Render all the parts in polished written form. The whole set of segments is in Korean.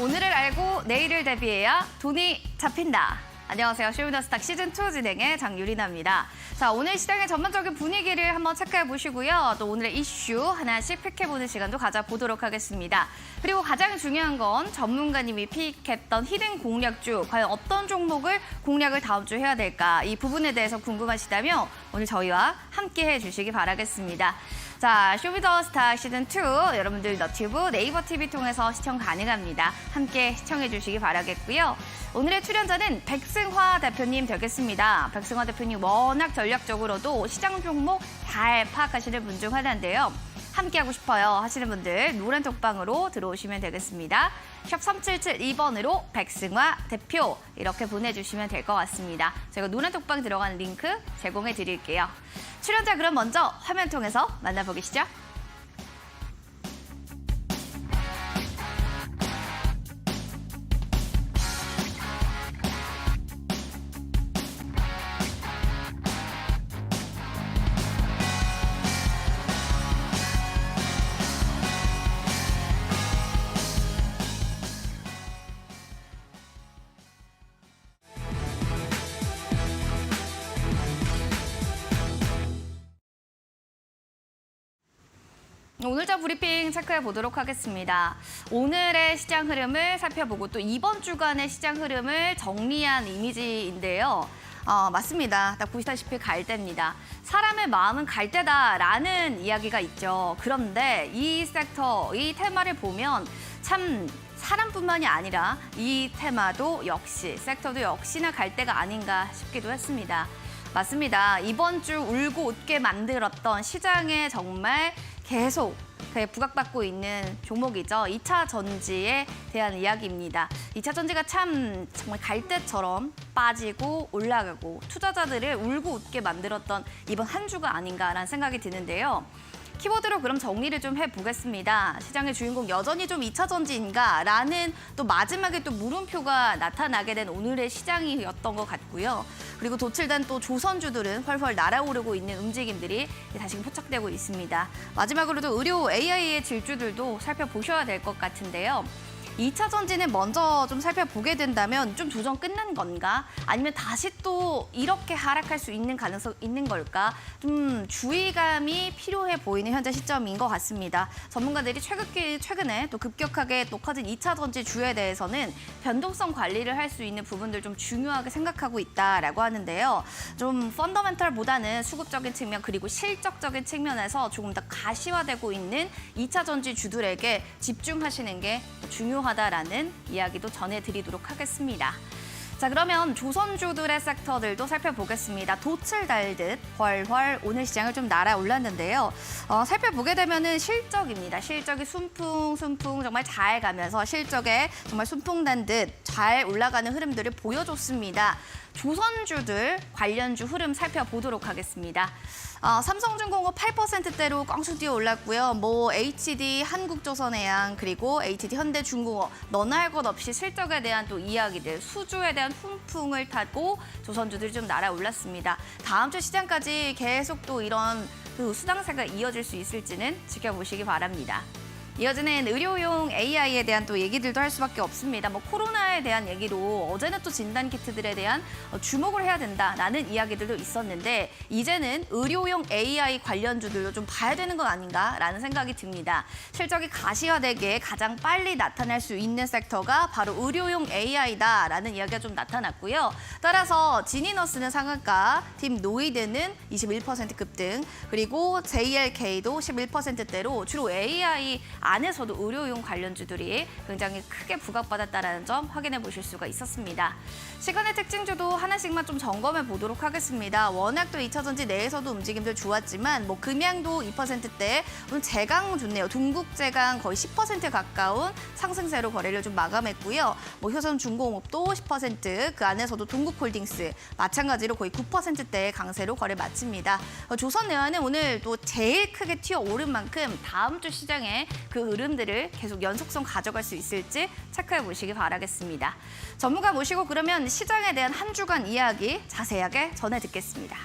오늘을 알고 내일을 대비해야 돈이 잡힌다. 안녕하세요. 쇼미더스탁 시즌2 진행의 장유리나입니다. 자, 오늘 시장의 전반적인 분위기를 한번 체크해 보시고요. 또 오늘의 이슈 하나씩 픽해보는 시간도 가져보도록 하겠습니다. 그리고 가장 중요한 건 전문가님이 픽했던 히든 공략주, 과연 어떤 종목을 공략을 다음 주 해야 될까? 이 부분에 대해서 궁금하시다면 오늘 저희와 함께 해주시기 바라겠습니다. 자, 쇼미더스탁 시즌2 여러분들 너튜브, 네이버 TV 통해서 시청 가능합니다. 함께 시청해 주시기 바라겠고요. 오늘의 출연자는 백승화 대표님 되겠습니다. 백승화 대표님 워낙 전략적으로도 시장 종목 잘 파악하시는 분 중 하나인데요. 함께하고 싶어요 하시는 분들 노란 톡방으로 들어오시면 되겠습니다. 샵 3772번으로 백승화 대표 이렇게 보내주시면 될 것 같습니다. 저희가 노란 톡방 들어가는 링크 제공해 드릴게요. 출연자 그럼 먼저 화면 통해서 만나보시죠. 오늘자 브리핑 체크해 보도록 하겠습니다. 오늘의 시장 흐름을 살펴보고 또 이번 주간의 시장 흐름을 정리한 이미지인데요. 맞습니다. 딱 보시다시피 갈대입니다. 사람의 마음은 갈대다라는 이야기가 있죠. 그런데 이 섹터, 이 테마를 보면 참 사람뿐만이 아니라 이 테마도 역시, 섹터도 역시나 갈대가 아닌가 싶기도 했습니다. 맞습니다. 이번 주 울고 웃게 만들었던 시장에 정말 계속 부각받고 있는 종목이죠. 2차 전지에 대한 이야기입니다. 2차 전지가 참 정말 갈대처럼 빠지고 올라가고 투자자들을 울고 웃게 만들었던 이번 한 주가 아닌가라는 생각이 드는데요. 키워드로 그럼 정리를 좀 해보겠습니다. 시장의 주인공 여전히 좀 2차 전지인가라는 또 마지막에 또 물음표가 나타나게 된 오늘의 시장이었던 것 같고요. 그리고 도출된 또 조선주들은 훨훨 날아오르고 있는 움직임들이 다시 포착되고 있습니다. 마지막으로도 의료 AI의 질주들도 살펴보셔야 될 것 같은데요. 2차 전지는 먼저 좀 살펴보게 된다면 좀 조정 끝난 건가? 아니면 다시 또 이렇게 하락할 수 있는 가능성 있는 걸까? 좀 주의감이 필요해 보이는 현재 시점인 것 같습니다. 전문가들이 최근에 또 급격하게 또 커진 2차 전지 주에 대해서는 변동성 관리를 할 수 있는 부분들 좀 중요하게 생각하고 있다라고 하는데요. 좀 펀더멘털보다는 수급적인 측면 그리고 실적적인 측면에서 조금 더 가시화되고 있는 2차 전지 주들에게 집중하시는 게 중요하다라는 이야기도 전해드리도록 하겠습니다. 자, 그러면 조선주들의 섹터들도 살펴보겠습니다. 돛을 달듯 훨훨 오늘 시장을 좀 날아올랐는데요. 살펴보게 되면은 실적입니다. 실적이 순풍 정말 잘 가면서 실적에 정말 순풍난 듯 잘 올라가는 흐름들을 보여줬습니다. 조선주들 관련주 흐름 살펴보도록 하겠습니다. 삼성중공업 8%대로 꽝충 뛰어 올랐고요. HD, 한국조선해양, 그리고 HT 현대중공업 너나 할 것 없이 실적에 대한 또 이야기들, 수주에 대한 훈풍을 타고 조선주들이 좀 날아올랐습니다. 다음 주 시장까지 계속 또 이런 수당세가 이어질 수 있을지는 지켜보시기 바랍니다. 이어지는 의료용 AI에 대한 또 얘기들도 할 수밖에 없습니다. 코로나에 대한 얘기로 어제는 또 진단키트들에 대한 주목을 해야 된다라는 이야기들도 있었는데 이제는 의료용 AI 관련주들도 좀 봐야 되는 건 아닌가라는 생각이 듭니다. 실적이 가시화되게 가장 빨리 나타날 수 있는 섹터가 바로 의료용 AI다라는 이야기가 좀 나타났고요. 따라서 지니너스는 상한가, 팀 노이드는 21% 급등, 그리고 JLK도 11%대로 주로 AI 안에서도 의료용 관련주들이 굉장히 크게 부각받았다는 점 확인해 보실 수가 있었습니다. 시간의 특징주도 하나씩만 좀 점검해 보도록 하겠습니다. 워낙 또 2차 전지 내에서도 움직임들 좋았지만 금양도 2%대, 오늘 제강 좋네요. 동국제강 거의 10% 가까운 상승세로 거래를 좀 마감했고요. 효선중공업도 10%, 그 안에서도 동국홀딩스 마찬가지로 거의 9%대의 강세로 거래 마칩니다. 조선내화는 오늘 또 제일 크게 튀어오른 만큼 다음 주 시장에 그 흐름들을 계속 연속성 가져갈 수 있을지 체크해 보시기 바라겠습니다. 전문가 모시고 그러면 시장에 대한 한 주간 이야기 자세하게 전해 듣겠습니다.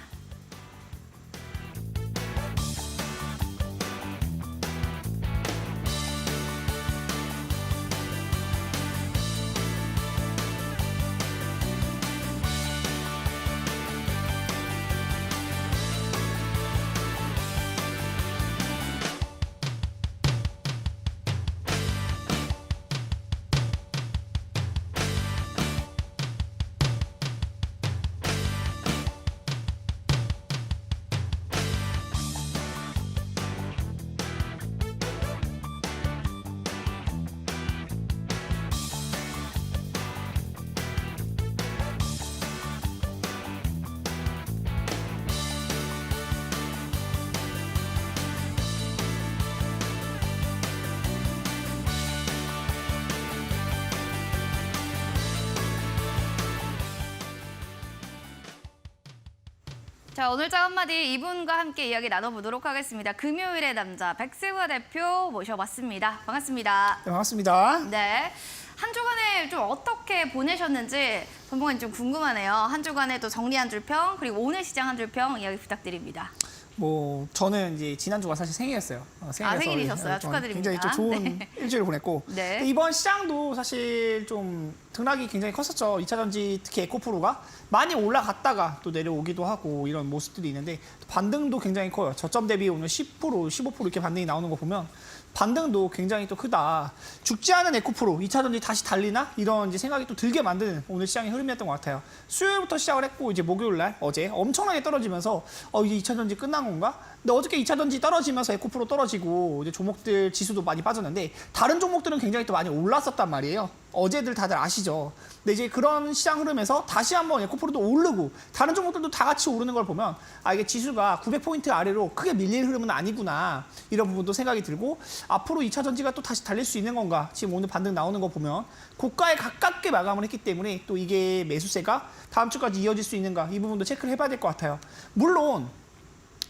자, 오늘자 한마디 이분과 함께 이야기 나눠보도록 하겠습니다. 금요일의 남자 백승화 대표 모셔봤습니다. 반갑습니다. 네, 반갑습니다. 네. 한 주간을 좀 어떻게 보내셨는지 전문가님 좀 궁금하네요. 한 주간에 또 정리 한 줄 평, 그리고 오늘 시장 한 줄 평 이야기 부탁드립니다. 뭐 저는 이제 지난주가 사실 생일이었어요. 생일이어서 생일이셨어요. 축하드립니다. 굉장히 좀 좋은 네. 일주일을 보냈고 네. 이번 시장도 사실 좀 등락이 굉장히 컸었죠. 2차 전지 특히 에코프로가 많이 올라갔다가 또 내려오기도 하고 이런 모습들이 있는데 반등도 굉장히 커요. 저점 대비 오늘 10%, 15% 이렇게 반등이 나오는 거 보면 반등도 굉장히 또 크다. 죽지 않은 에코프로 2차 전지 다시 달리나? 이런 이제 생각이 또 들게 만드는 오늘 시장의 흐름이었던 것 같아요. 수요일부터 시작을 했고 이제 목요일 날 어제 엄청나게 떨어지면서 이제 2차 전지 끝난 건가? 근데 어저께 2차 전지 떨어지면서 에코프로 떨어지고 이제 종목들 지수도 많이 빠졌는데 다른 종목들은 굉장히 또 많이 올랐었단 말이에요. 어제들 다들 아시죠? 근데 이제 그런 시장 흐름에서 다시 한번 에코프로도 오르고 다른 종목들도 다 같이 오르는 걸 보면 이게 지수가 900포인트 아래로 크게 밀릴 흐름은 아니구나 이런 부분도 생각이 들고 앞으로 2차 전지가 또 다시 달릴 수 있는 건가 지금 오늘 반등 나오는 거 보면 고가에 가깝게 마감을 했기 때문에 또 이게 매수세가 다음 주까지 이어질 수 있는가 이 부분도 체크를 해봐야 될 것 같아요. 물론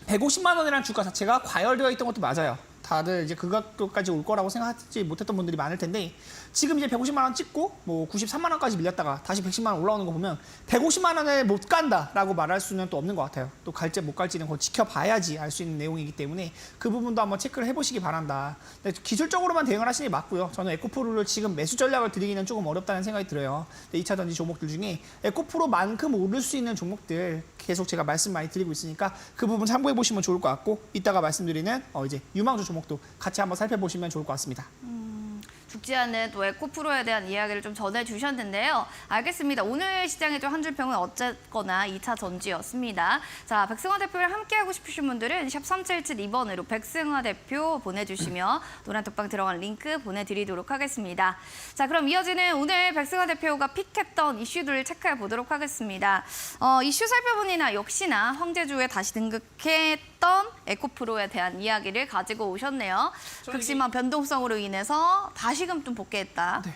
150만 원이라는 주가 자체가 과열되어 있던 것도 맞아요. 다들 이제 그 가격까지 올 거라고 생각하지 못했던 분들이 많을 텐데 지금 이제 150만 원 찍고 뭐 93만 원까지 밀렸다가 다시 110만 원 올라오는 거 보면 150만 원에 못 간다라고 말할 수는 또 없는 것 같아요. 또 갈지 못 갈지는 그거 지켜봐야지 알 수 있는 내용이기 때문에 그 부분도 한번 체크를 해보시기 바란다. 근데 기술적으로만 대응을 하시는 게 맞고요. 저는 에코프로를 지금 매수 전략을 드리기는 조금 어렵다는 생각이 들어요. 2차 전지 종목들 중에 에코프로만큼 오를 수 있는 종목들 계속 제가 말씀 많이 드리고 있으니까 그 부분 참고해 보시면 좋을 것 같고 이따가 말씀드리는 이제 유망주 종목도 같이 한번 살펴보시면 좋을 것 같습니다. 죽지 않는 또 에코프로에 대한 이야기를 좀 전해주셨는데요. 알겠습니다. 오늘 시장의 좀 한 줄 평은 어쨌거나 2차 전지였습니다. 자, 백승화 대표를 함께하고 싶으신 분들은 샵 3772번으로 백승화 대표 보내주시면 노란 톡방 들어간 링크 보내드리도록 하겠습니다. 자, 그럼 이어지는 오늘 백승화 대표가 픽했던 이슈들을 체크해 보도록 하겠습니다. 이슈 살펴보니나 역시나 황제주에 다시 등극했던 에코프로에 대한 이야기를 가지고 오셨네요. 극심한 변동성으로 인해서 다시금 좀 복귀했다. 네.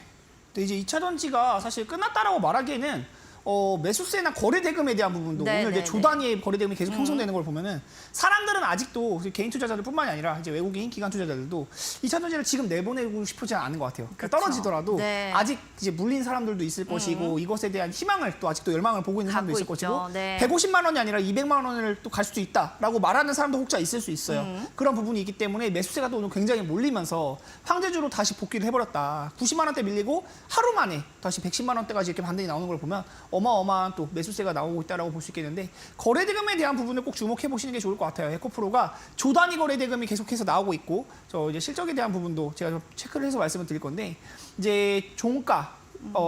근데 이제 2차 전지가 사실 끝났다라고 말하기에는 매수세나 거래 대금에 대한 부분도 오늘 이제 조 단위의 거래 대금이 계속 형성되는 걸 보면은 사람들은 아직도 개인 투자자들뿐만이 아니라 이제 외국인 기관 투자자들도 2차 전지를 지금 내보내고 싶지 않은 것 같아요. 그러니까 떨어지더라도 아직 이제 물린 사람들도 있을 것이고 이것에 대한 희망을 또 아직도 열망을 보고 있는 사람도 있을 것이고 150만 원이 아니라 200만 원을 또 갈 수도 있다라고 말하는 사람도 혹자 있을 수 있어요. 그런 부분이 있기 때문에 매수세가 또 오늘 굉장히 몰리면서 황제주로 다시 복귀를 해버렸다. 90만 원대 밀리고 하루 만에 다시 110만 원대까지 이렇게 반등이 나오는 걸 보면 어마어마한 또 매수세가 나오고 있다라고 볼 수 있겠는데 거래 대금에 대한 부분을 꼭 주목해 보시는 게 좋을 것 같아요. 에코프로가 조 단위 거래 대금이 계속해서 나오고 있고 저 이제 실적에 대한 부분도 제가 좀 체크를 해서 말씀을 드릴 건데 이제 종가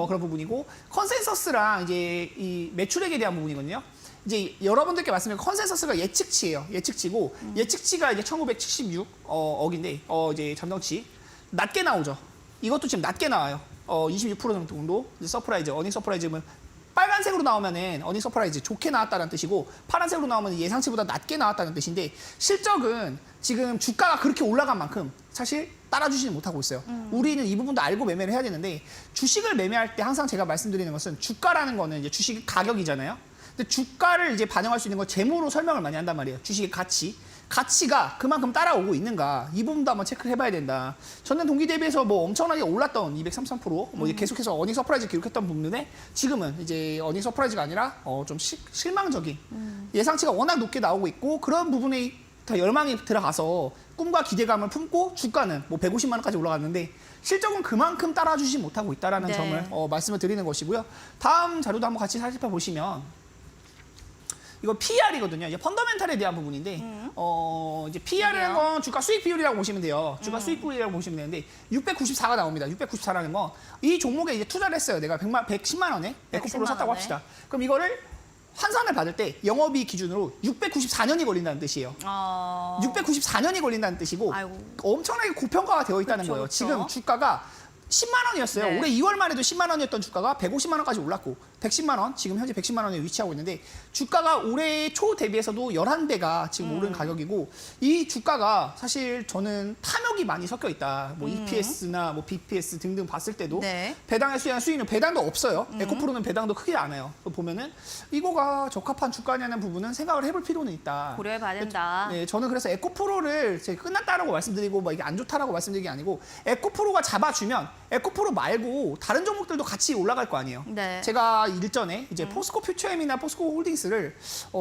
그런 부분이고 컨센서스랑 이제 이 매출액에 대한 부분이거든요. 이제 여러분들께 말씀드린 컨센서스가 예측치예요. 예측치고 예측치가 이제 1976억인데 이제 잠정치 낮게 나오죠. 이것도 지금 낮게 나와요. 26% 정도 이제 서프라이즈, 어닝 서프라이즈는 빨간색으로 나오면은 어닝 서프라이즈 좋게 나왔다는 뜻이고 파란색으로 나오면 예상치보다 낮게 나왔다는 뜻인데 실적은 지금 주가가 그렇게 올라간 만큼 사실 따라주지는 못하고 있어요. 우리는 이 부분도 알고 매매를 해야 되는데 주식을 매매할 때 항상 제가 말씀드리는 것은 주가라는 거는 이제 주식 가격이잖아요. 근데 주가를 이제 반영할 수 있는 건 재무로 설명을 많이 한단 말이에요. 주식의 가치가 그만큼 따라오고 있는가 이 부분도 한번 체크를 해봐야 된다. 전년 동기 대비해서 뭐 엄청나게 올랐던 233% 뭐 이제 계속해서 어닝 서프라이즈 기록했던 부분에 지금은 이제 어닝 서프라이즈가 아니라 좀 실망적인 예상치가 워낙 높게 나오고 있고 그런 부분에 더 열망이 들어가서 꿈과 기대감을 품고 주가는 뭐 150만 원까지 올라갔는데 실적은 그만큼 따라주지 못하고 있다라는 점을 말씀을 드리는 것이고요. 다음 자료도 한번 같이 살펴보시면. 이거 PR이거든요. 이제 펀더멘탈에 대한 부분인데, 이제 PR이라는 건 주가 수익 비율이라고 보시면 돼요. 주가 수익 비율이라고 보시면 되는데, 694가 나옵니다. 694라는 건 이 종목에 이제 투자를 했어요. 내가 110만 원에 에코프로 샀다고 합시다. 그럼 이거를 환산을 받을 때 영업이익 기준으로 694년이 걸린다는 뜻이에요. 694년이 걸린다는 뜻이고, 엄청나게 고평가가 되어 있다는 거예요. 지금 주가가 10만 원이었어요. 올해 2월만 해도 10만 원이었던 주가가 150만 원까지 올랐고 110만 원, 지금 현재 110만 원에 위치하고 있는데 주가가 올해 초 대비해서도 11배가 지금 오른 가격이고 이 주가가 사실 저는 탐욕이 많이 섞여 있다. 뭐 EPS나 뭐 BPS 등등 봤을 때도 네. 배당에 수익한 수익률 배당도 없어요. 에코프로는 배당도 크게 안 해요. 보면은 이거가 적합한 주가냐는 부분은 생각을 해볼 필요는 있다. 고려해봐야 된다. 네, 저는 그래서 에코프로를 제가 끝났다라고 말씀드리고 뭐 이게 안 좋다라고 말씀드리는 게 아니고 에코프로가 잡아주면 에코프로 말고 다른 종목들도 같이 올라갈 거 아니에요. 네. 제가 일전에 이제 포스코 퓨처엠이나 포스코 홀딩스를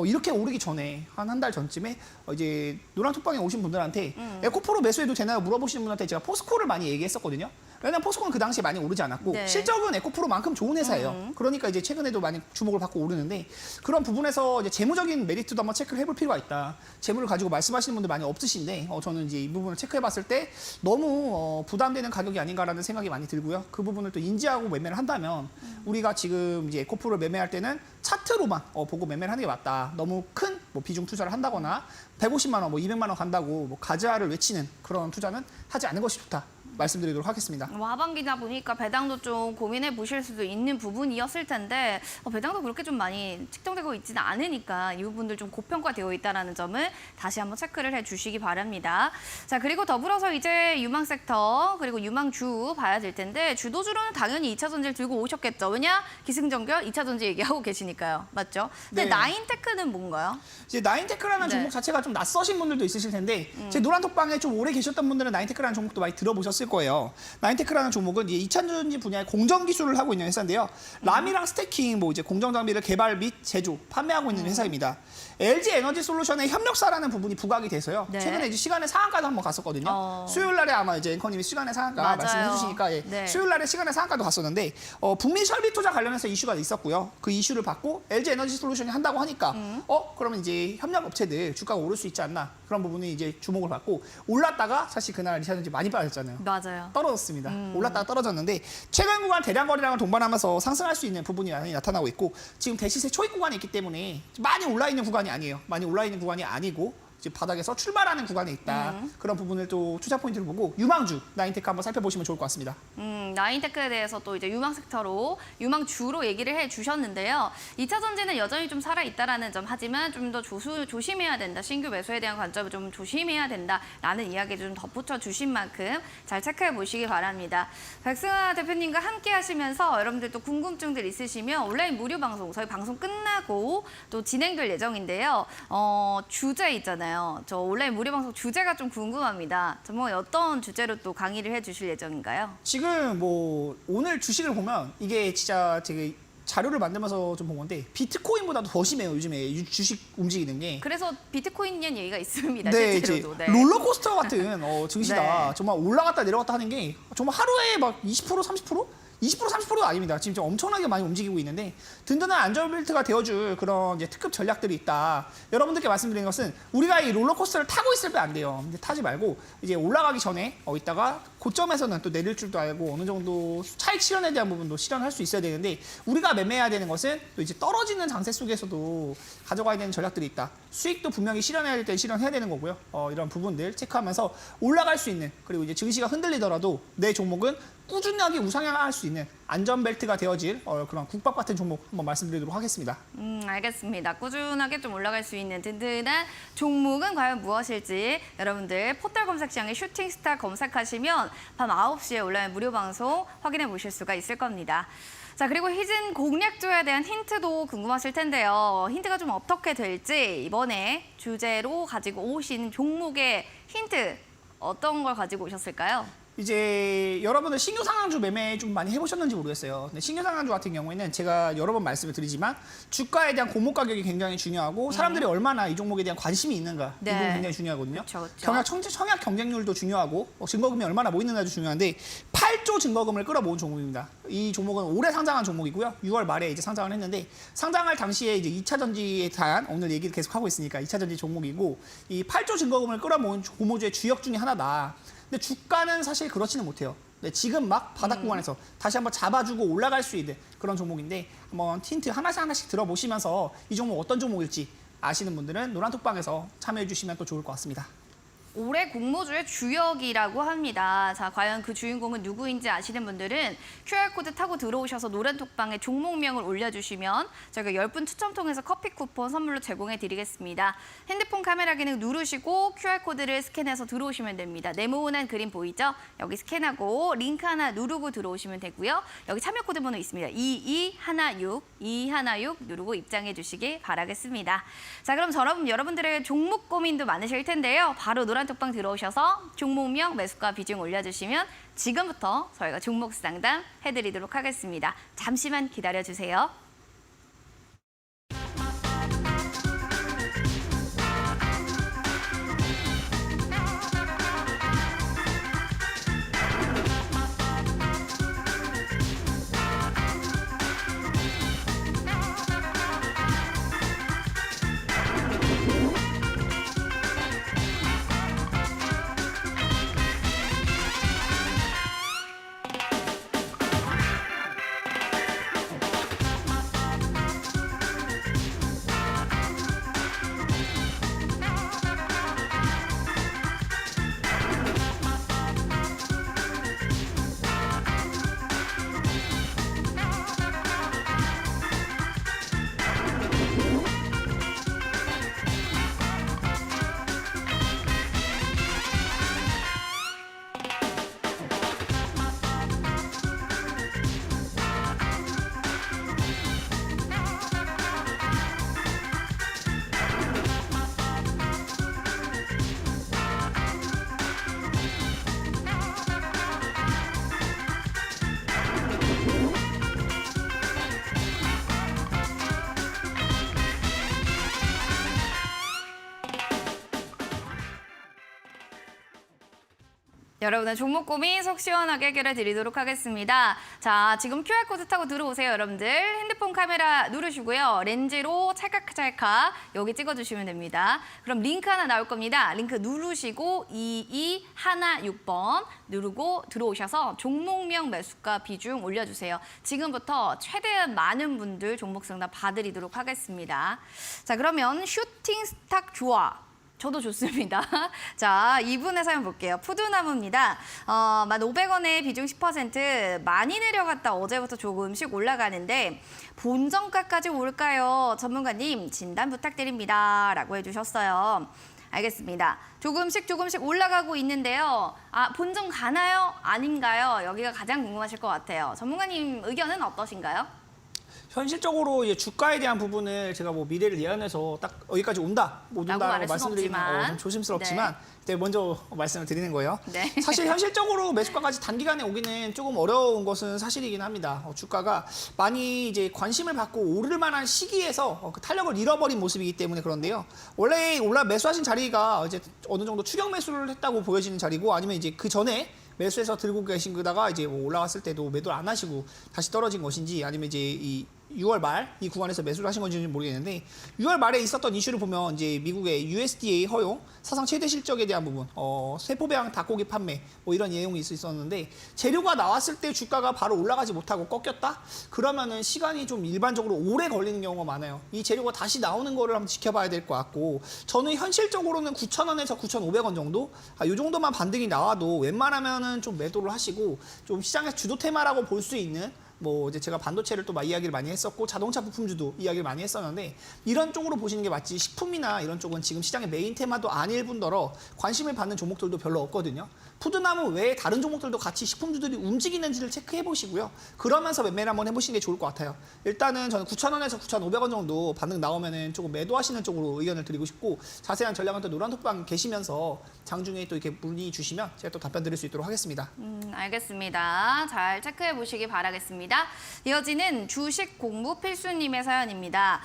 이렇게 오르기 전에 한 달 전쯤에 이제 노란톡방에 오신 분들한테 에코프로 매수해도 되나요? 물어보시는 분한테 제가 포스코를 많이 얘기했었거든요. 왜냐면 포스코는 그 당시에 많이 오르지 않았고 네. 실적은 에코프로만큼 좋은 회사예요. 그러니까 이제 최근에도 많이 주목을 받고 오르는데 그런 부분에서 이제 재무적인 메리트도 한번 체크를 해볼 필요가 있다. 재무를 가지고 말씀하시는 분들 많이 없으신데 저는 이제 이 부분을 체크해봤을 때 너무 부담되는 가격이 아닌가라는 생각이 많이 들고요. 그 부분을 또 인지하고 매매를 한다면 우리가 지금 이제 에코프로를 매매할 때는 차트로만 보고 매매를 하는 게 맞다. 너무 큰 뭐 비중 투자를 한다거나 150만 원, 뭐 200만 원 간다고 뭐 가즈아를 외치는 그런 투자는 하지 않는 것이 좋다. 말씀드리도록 하겠습니다. 뭐 하반기다 보니까 배당도 좀 고민해 보실 수도 있는 부분이었을 텐데 배당도 그렇게 좀 많이 측정되고 있지는 않으니까 이 부분들 좀 고평가되어 있다는 점을 다시 한번 체크를 해주시기 바랍니다. 자, 그리고 더불어서 이제 유망 섹터 그리고 유망주 봐야 될 텐데 주도주로는 당연히 2차 전지를 들고 오셨겠죠. 왜냐? 기승전결 2차 전지 얘기하고 계시니까요. 맞죠? 근데 네. 나인테크는 뭔가요? 이제 나인테크라는 네. 종목 자체가 좀 낯서신 분들도 있으실 텐데 제 노란톡방에 좀 오래 계셨던 분들은 나인테크라는 종목도 많이 들어보셨을 거예요. 나인테크라는 종목은 이제 2차 전지 분야의 공정 기술을 하고 있는 회사인데요. 람이랑 스태킹, 뭐 이제 공정 장비를 개발 및 제조, 판매하고 있는 회사입니다. LG 에너지 솔루션의 협력사라는 부분이 부각이 돼서요. 네. 최근에 이제 시간의 상한가도 한번 갔었거든요. 수요일 날에 아마 이제 앵커님이 시간의 상한가 맞아요. 말씀해 주시니까 네. 수요일 날에 시간의 상한가도 갔었는데 북미 설비 투자 관련해서 이슈가 있었고요. 그 이슈를 받고 LG 에너지 솔루션이 한다고 하니까 그러면 이제 협력 업체들 주가가 오를 수 있지 않나 그런 부분이 이제 주목을 받고 올랐다가 사실 그날 리차전지 많이 빠졌잖아요. 맞아요. 떨어졌습니다. 올랐다가 떨어졌는데 최근 구간 대량 거래량을 동반하면서 상승할 수 있는 부분이 많이 나타나고 있고 지금 대시세 초입 구간에 있기 때문에 많이 올라 있는 구간이 아니에요. 많이 올라 있는 구간이 아니고 이제 바닥에서 출발하는 구간에 있다. 그런 부분을 또 투자 포인트를 보고 유망주 나인테크 한번 살펴보시면 좋을 것 같습니다. 나인테크에 대해서 또 이제 유망 섹터로 유망주로 얘기를 해주셨는데요. 2차 전지는 여전히 좀 살아 있다라는 점 하지만 좀 더 조심해야 된다. 신규 매수에 대한 관점을 좀 조심해야 된다라는 이야기 좀 덧붙여 주신 만큼 잘 체크해 보시기 바랍니다. 백승아 대표님과 함께 하시면서 여러분들 또 궁금증들 있으시면 온라인 무료 방송 저희 방송 끝나고 또 진행될 예정인데요. 주제 있잖아요. 저 온라인 무료 방송 주제가 좀 궁금합니다. 전문가 어떤 주제로 또 강의를 해주실 예정인가요? 지금 뭐 오늘 주식을 보면 이게 진짜 되게 자료를 만들면서 좀 본 건데 비트코인보다도 더 심해요. 요즘에 주식 움직이는 게. 그래서 비트코인이란 얘기가 있습니다. 네, 실제로도. 이제 롤러코스터 같은 증시다. 네. 정말 올라갔다 내려갔다 하는 게 정말 하루에 막 20% 30%? 20% 30%도 아닙니다. 지금 좀 엄청나게 많이 움직이고 있는데 든든한 안전벨트가 되어줄 그런 이제 특급 전략들이 있다. 여러분들께 말씀드리는 것은 우리가 이 롤러코스터를 타고 있을 때 안 돼요. 근데 타지 말고 이제 올라가기 전에 있다가 고점에서는 또 내릴 줄도 알고 어느 정도 차익 실현에 대한 부분도 실현할 수 있어야 되는데 우리가 매매해야 되는 것은 또 이제 떨어지는 장세 속에서도 가져가야 되는 전략들이 있다. 수익도 분명히 실현해야 될 때 실현해야 되는 거고요. 이런 부분들 체크하면서 올라갈 수 있는 그리고 이제 증시가 흔들리더라도 내 종목은 꾸준하게 우상향할 수 있는 안전벨트가 되어질 그런 국밥 같은 종목 한번 말씀드리도록 하겠습니다. 알겠습니다. 꾸준하게 좀 올라갈 수 있는 든든한 종목은 과연 무엇일지 여러분들 포털 검색창에 슈팅스타 검색하시면 밤 9시에 온라인 무료 방송 확인해 보실 수가 있을 겁니다. 자, 그리고 희진 공략주에 대한 힌트도 궁금하실 텐데요. 힌트가 좀 어떻게 될지 이번에 주제로 가지고 오신 종목의 힌트 어떤 걸 가지고 오셨을까요? 이제 여러분들 신규 상한주 매매 좀 많이 해보셨는지 모르겠어요. 근데 신규 상한주 같은 경우에는 제가 여러 번 말씀을 드리지만 주가에 대한 공모 가격이 굉장히 중요하고 사람들이 얼마나 이 종목에 대한 관심이 있는가 이 네. 부분이 굉장히 중요하거든요. 그쵸. 청약 경쟁률도 중요하고 증거금이 얼마나 모이는가도 중요한데 8조 증거금을 끌어모은 종목입니다. 이 종목은 올해 상장한 종목이고요. 6월 말에 이제 상장을 했는데 상장할 당시에 이제 2차 전지에 대한 오늘 얘기를 계속 하고 있으니까 2차 전지 종목이고 이 8조 증거금을 끌어모은 고모주의 주역 중에 하나다. 근데 주가는 사실 그렇지는 못해요. 네, 지금 막 바닥 구간에서 다시 한번 잡아주고 올라갈 수 있는 그런 종목인데 한번 힌트 하나씩 들어보시면서 이 종목 어떤 종목일지 아시는 분들은 노란톡방에서 참여해 주시면 또 좋을 것 같습니다. 올해 공모주의 주역이라고 합니다. 자, 과연 그 주인공은 누구인지 아시는 분들은 QR코드 타고 들어오셔서 노란톡방에 종목명을 올려주시면 저희가 10분 추첨 통해서 커피 쿠폰 선물로 제공해드리겠습니다. 핸드폰 카메라 기능 누르시고 QR코드를 스캔해서 들어오시면 됩니다. 네모난 그림 보이죠? 여기 스캔하고 링크 하나 누르고 들어오시면 되고요. 여기 참여 코드 번호 있습니다. 2216 누르고 입장해 주시기 바라겠습니다. 자, 그럼 여러분들의 종목 고민도 많으실 텐데요. 바로 노란톡방 들어오셔서 종목명, 매수가 비중 올려주시면 지금부터 저희가 종목 상담 해드리도록 하겠습니다. 잠시만 기다려주세요. 여러분의 종목 고민 속 시원하게 해결해 드리도록 하겠습니다. 자, 지금 QR코드 타고 들어오세요, 여러분들. 핸드폰 카메라 누르시고요. 렌즈로 찰칵찰칵 여기 찍어주시면 됩니다. 그럼 링크 하나 나올 겁니다. 링크 누르시고 2216번 누르고 들어오셔서 종목명, 매수가 비중 올려주세요. 지금부터 최대한 많은 분들 종목 상담 봐드리도록 하겠습니다. 자, 그러면 슈팅 스탁 좋아. 저도 좋습니다. 자, 이분의 사연 볼게요. 푸드나무입니다. 1,500원에 비중 10% 많이 내려갔다 어제부터 조금씩 올라가는데 본정가까지 올까요? 전문가님 진단 부탁드립니다. 라고 해주셨어요. 알겠습니다. 조금씩 올라가고 있는데요. 본정 가나요? 아닌가요? 여기가 가장 궁금하실 것 같아요. 전문가님 의견은 어떠신가요? 현실적으로 이제 주가에 대한 부분을 제가 뭐 미래를 예언해서 딱 여기까지 온다, 못 온다라고 말씀드리기는 좀 조심스럽지만 네. 먼저 말씀을 드리는 거예요. 네. 사실 현실적으로 매수가까지 단기간에 오기는 조금 어려운 것은 사실이긴 합니다. 주가가 많이 이제 관심을 받고 오를 만한 시기에서 그 탄력을 잃어버린 모습이기 때문에 그런데요. 원래 매수하신 자리가 이제 어느 정도 추격 매수를 했다고 보여지는 자리고 아니면 이제 그 전에 매수해서 들고 계신 거다가 이제 뭐 올라갔을 때도 매도를 안 하시고 다시 떨어진 것인지 아니면 이제 이 6월 말 이 구간에서 매수를 하신 건지는 모르겠는데 6월 말에 있었던 이슈를 보면 이제 미국의 USDA 허용, 사상 최대 실적에 대한 부분, 세포배양 닭고기 판매 뭐 이런 내용이 있었는데 재료가 나왔을 때 주가가 바로 올라가지 못하고 꺾였다? 그러면은 시간이 좀 일반적으로 오래 걸리는 경우가 많아요. 이 재료가 다시 나오는 거를 한번 지켜봐야 될 것 같고 저는 현실적으로는 9,000원에서 9,500원 정도? 이 정도만 반등이 나와도 웬만하면은 좀 매도를 하시고 좀 시장의 주도 테마라고 볼 수 있는 뭐 이제 제가 반도체를 또 이야기를 많이 했었고 자동차 부품주도 이야기를 많이 했었는데 이런 쪽으로 보시는 게 맞지 식품이나 이런 쪽은 지금 시장의 메인 테마도 아닐 뿐더러 관심을 받는 종목들도 별로 없거든요. 푸드나무 외에 다른 종목들도 같이 식품주들이 움직이는지를 체크해 보시고요. 그러면서 매매를 한번 해보시는 게 좋을 것 같아요. 일단은 저는 9,000원에서 9,500원 정도 반등 나오면은 조금 매도하시는 쪽으로 의견을 드리고 싶고 자세한 전략은 또 노란톡방 계시면서 장중에 또 이렇게 문의 주시면 제가 또 답변 드릴 수 있도록 하겠습니다. 알겠습니다. 잘 체크해 보시기 바라겠습니다. 이어지는 주식 공부 필수님의 사연입니다.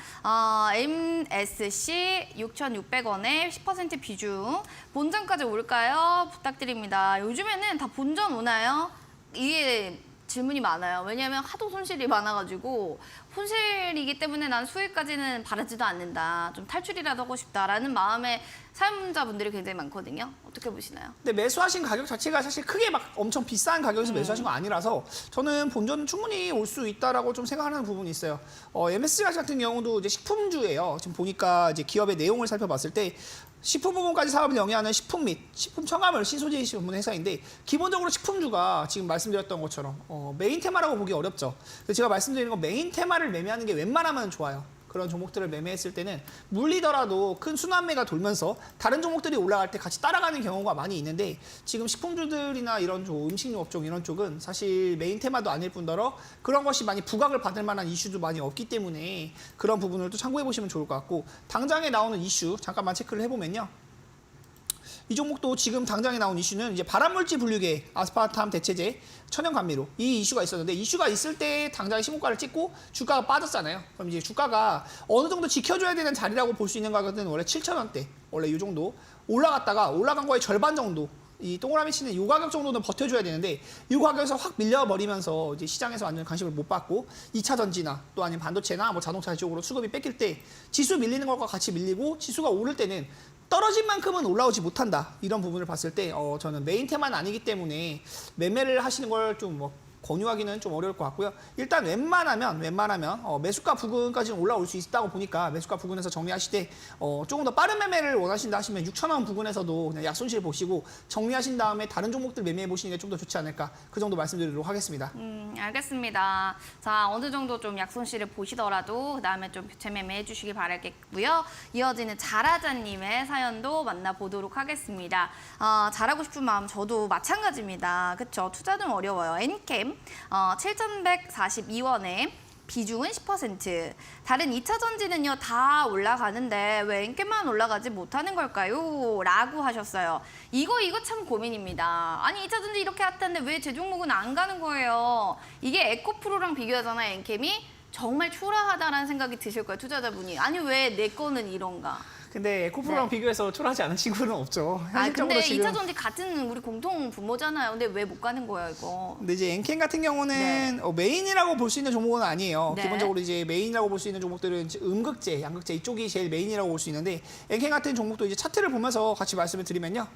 MSC 6,600원에 10% 비중 본전까지 올까요? 부탁드립니다. 요즘에는 다 본전 오나요? 이게 질문이 많아요. 왜냐하면 하도 손실이 많아가지고 손실이기 때문에 난 수익까지는 바라지도 않는다. 좀 탈출이라도 하고 싶다라는 마음에 사용자분들이 굉장히 많거든요. 어떻게 보시나요? 근데 매수하신 가격 자체가 사실 크게 막 엄청 비싼 가격에서 매수하신 거 아니라서 저는 본전은 충분히 올 수 있다라고 좀 생각하는 부분이 있어요. MSC 같은 경우도 이제 식품주예요. 지금 보니까 이제 기업의 내용을 살펴봤을 때 식품 부분까지 사업을 영위하는 식품 및 식품 첨가물 신소재 전문 회사인데 기본적으로 식품주가 지금 말씀드렸던 것처럼 메인 테마라고 보기 어렵죠. 그래서 제가 말씀드리는 건 메인 테마를 매매하는 게 웬만하면 좋아요. 그런 종목들을 매매했을 때는 물리더라도 큰 순환매가 돌면서 다른 종목들이 올라갈 때 같이 따라가는 경우가 많이 있는데 지금 식품주들이나 이런 쪽 음식료 업종 이런 쪽은 사실 메인 테마도 아닐 뿐더러 그런 것이 많이 부각을 받을 만한 이슈도 많이 없기 때문에 그런 부분을 또 참고해 보시면 좋을 것 같고 당장에 나오는 이슈 잠깐만 체크를 해보면요. 이 종목도 지금 당장에 나온 이슈는 이제 발암물질 분류계, 아스파탐 대체제, 천연 감미료 이 이슈가 있었는데 이슈가 있을 때 당장에 신고가를 찍고 주가가 빠졌잖아요. 그럼 이제 주가가 어느 정도 지켜줘야 되는 자리라고 볼 수 있는 가격은 원래 7,000원대, 원래 이 정도 올라갔다가 올라간 거의 절반 정도. 이 동그라미 치는 이 가격 정도는 버텨줘야 되는데 이 가격에서 확 밀려버리면서 이제 시장에서 완전 관심을 못 받고 2차 전지나 또 아니면 반도체나 뭐 자동차 쪽으로 수급이 뺏길 때 지수 밀리는 것과 같이 밀리고 지수가 오를 때는 떨어진 만큼은 올라오지 못한다. 이런 부분을 봤을 때 저는 메인 테마는 아니기 때문에 매매를 하시는 걸 좀 뭐 권유하기는 좀 어려울 것 같고요. 일단 웬만하면 매수가 부근까지는 올라올 수 있다고 보니까 매수가 부근에서 정리하실 때 조금 더 빠른 매매를 원하신다 하시면 6,000원 부근에서도 그냥 약손실 보시고 정리하신 다음에 다른 종목들 매매해 보시는 게 좀 더 좋지 않을까 그 정도 말씀드리도록 하겠습니다. 알겠습니다. 자, 어느 정도 좀 약손실을 보시더라도 그다음에 좀 교체 매매해 주시기 바라겠고요. 이어지는 자라자님의 사연도 만나보도록 하겠습니다. 잘하고 싶은 마음 저도 마찬가지입니다. 그렇죠? 투자 좀 어려워요. 엔캠 7,142원에 비중은 10%. 다른 2차 전지는요 다 올라가는데 왜 엔캠만 올라가지 못하는 걸까요? 라고 하셨어요. 이거 참 고민입니다. 아니 2차 전지 이렇게 핫한데 왜 제 종목은 안 가는 거예요? 이게 에코프로랑 비교하잖아요. 엔캠이 정말 초라하다라는 생각이 드실 거예요. 투자자분이. 아니 왜 내 거는 이런가? 근데 에코프로랑 비교해서 초라하지 않은 친구는 없죠. 현실적으로 근데 지금 2차 전지 같은 우리 공통 부모잖아요. 근데 왜 못 가는 거예요, 이거? 근데 이제 엔캠 같은 경우는 메인이라고 볼 수 있는 종목은 아니에요. 네. 기본적으로 이제 메인이라고 볼 수 있는 종목들은 이제 음극재, 양극재 이쪽이 제일 메인이라고 볼 수 있는데 엔캠 같은 종목도 이제 차트를 보면서 같이 말씀을 드리면요.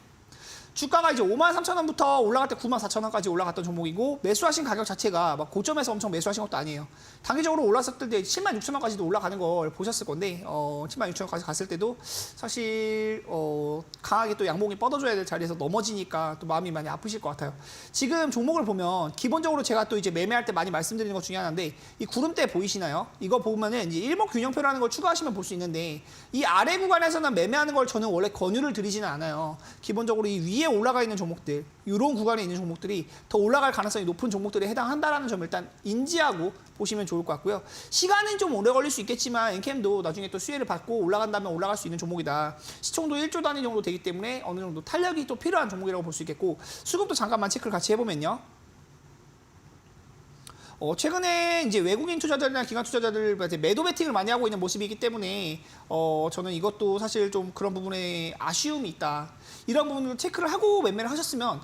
주가가 이제 53,000원부터 올라갈 때 94,000원까지 올라갔던 종목이고 매수하신 가격 자체가 막 고점에서 엄청 매수하신 것도 아니에요. 단기적으로 올랐을 때 76,000원까지도 올라가는 걸 보셨을 건데 76,000원까지 갔을 때도 사실 강하게 또 양봉이 뻗어줘야 될 자리에서 넘어지니까 또 마음이 많이 아프실 것 같아요. 지금 종목을 보면 기본적으로 제가 또 이제 매매할 때 많이 말씀드리는 것 중에 하나인데 이 구름대 보이시나요? 이거 보면은 이제 일목균형표라는 걸 추가하시면 볼 수 있는데 이 아래 구간에서는 매매하는 걸 저는 원래 권유를 드리지는 않아요. 기본적으로 이 위에 올라가 있는 종목들, 이런 구간에 있는 종목들이 더 올라갈 가능성이 높은 종목들에 해당한다라는 점을 일단 인지하고 보시면 좋을 것 같고요. 시간은 좀 오래 걸릴 수 있겠지만 엔캠도 나중에 또 수혜를 받고 올라간다면 올라갈 수 있는 종목이다. 시총도 1조 단위 정도 되기 때문에 어느 정도 탄력이 또 필요한 종목이라고 볼 수 있겠고 수급도 잠깐만 체크를 같이 해보면요. 최근에 이제 외국인 투자자들이나 기관 투자자들 매도 베팅을 많이 하고 있는 모습이기 때문에 저는 이것도 사실 좀 그런 부분에 아쉬움이 있다. 이런 부분을 체크를 하고 매매를 하셨으면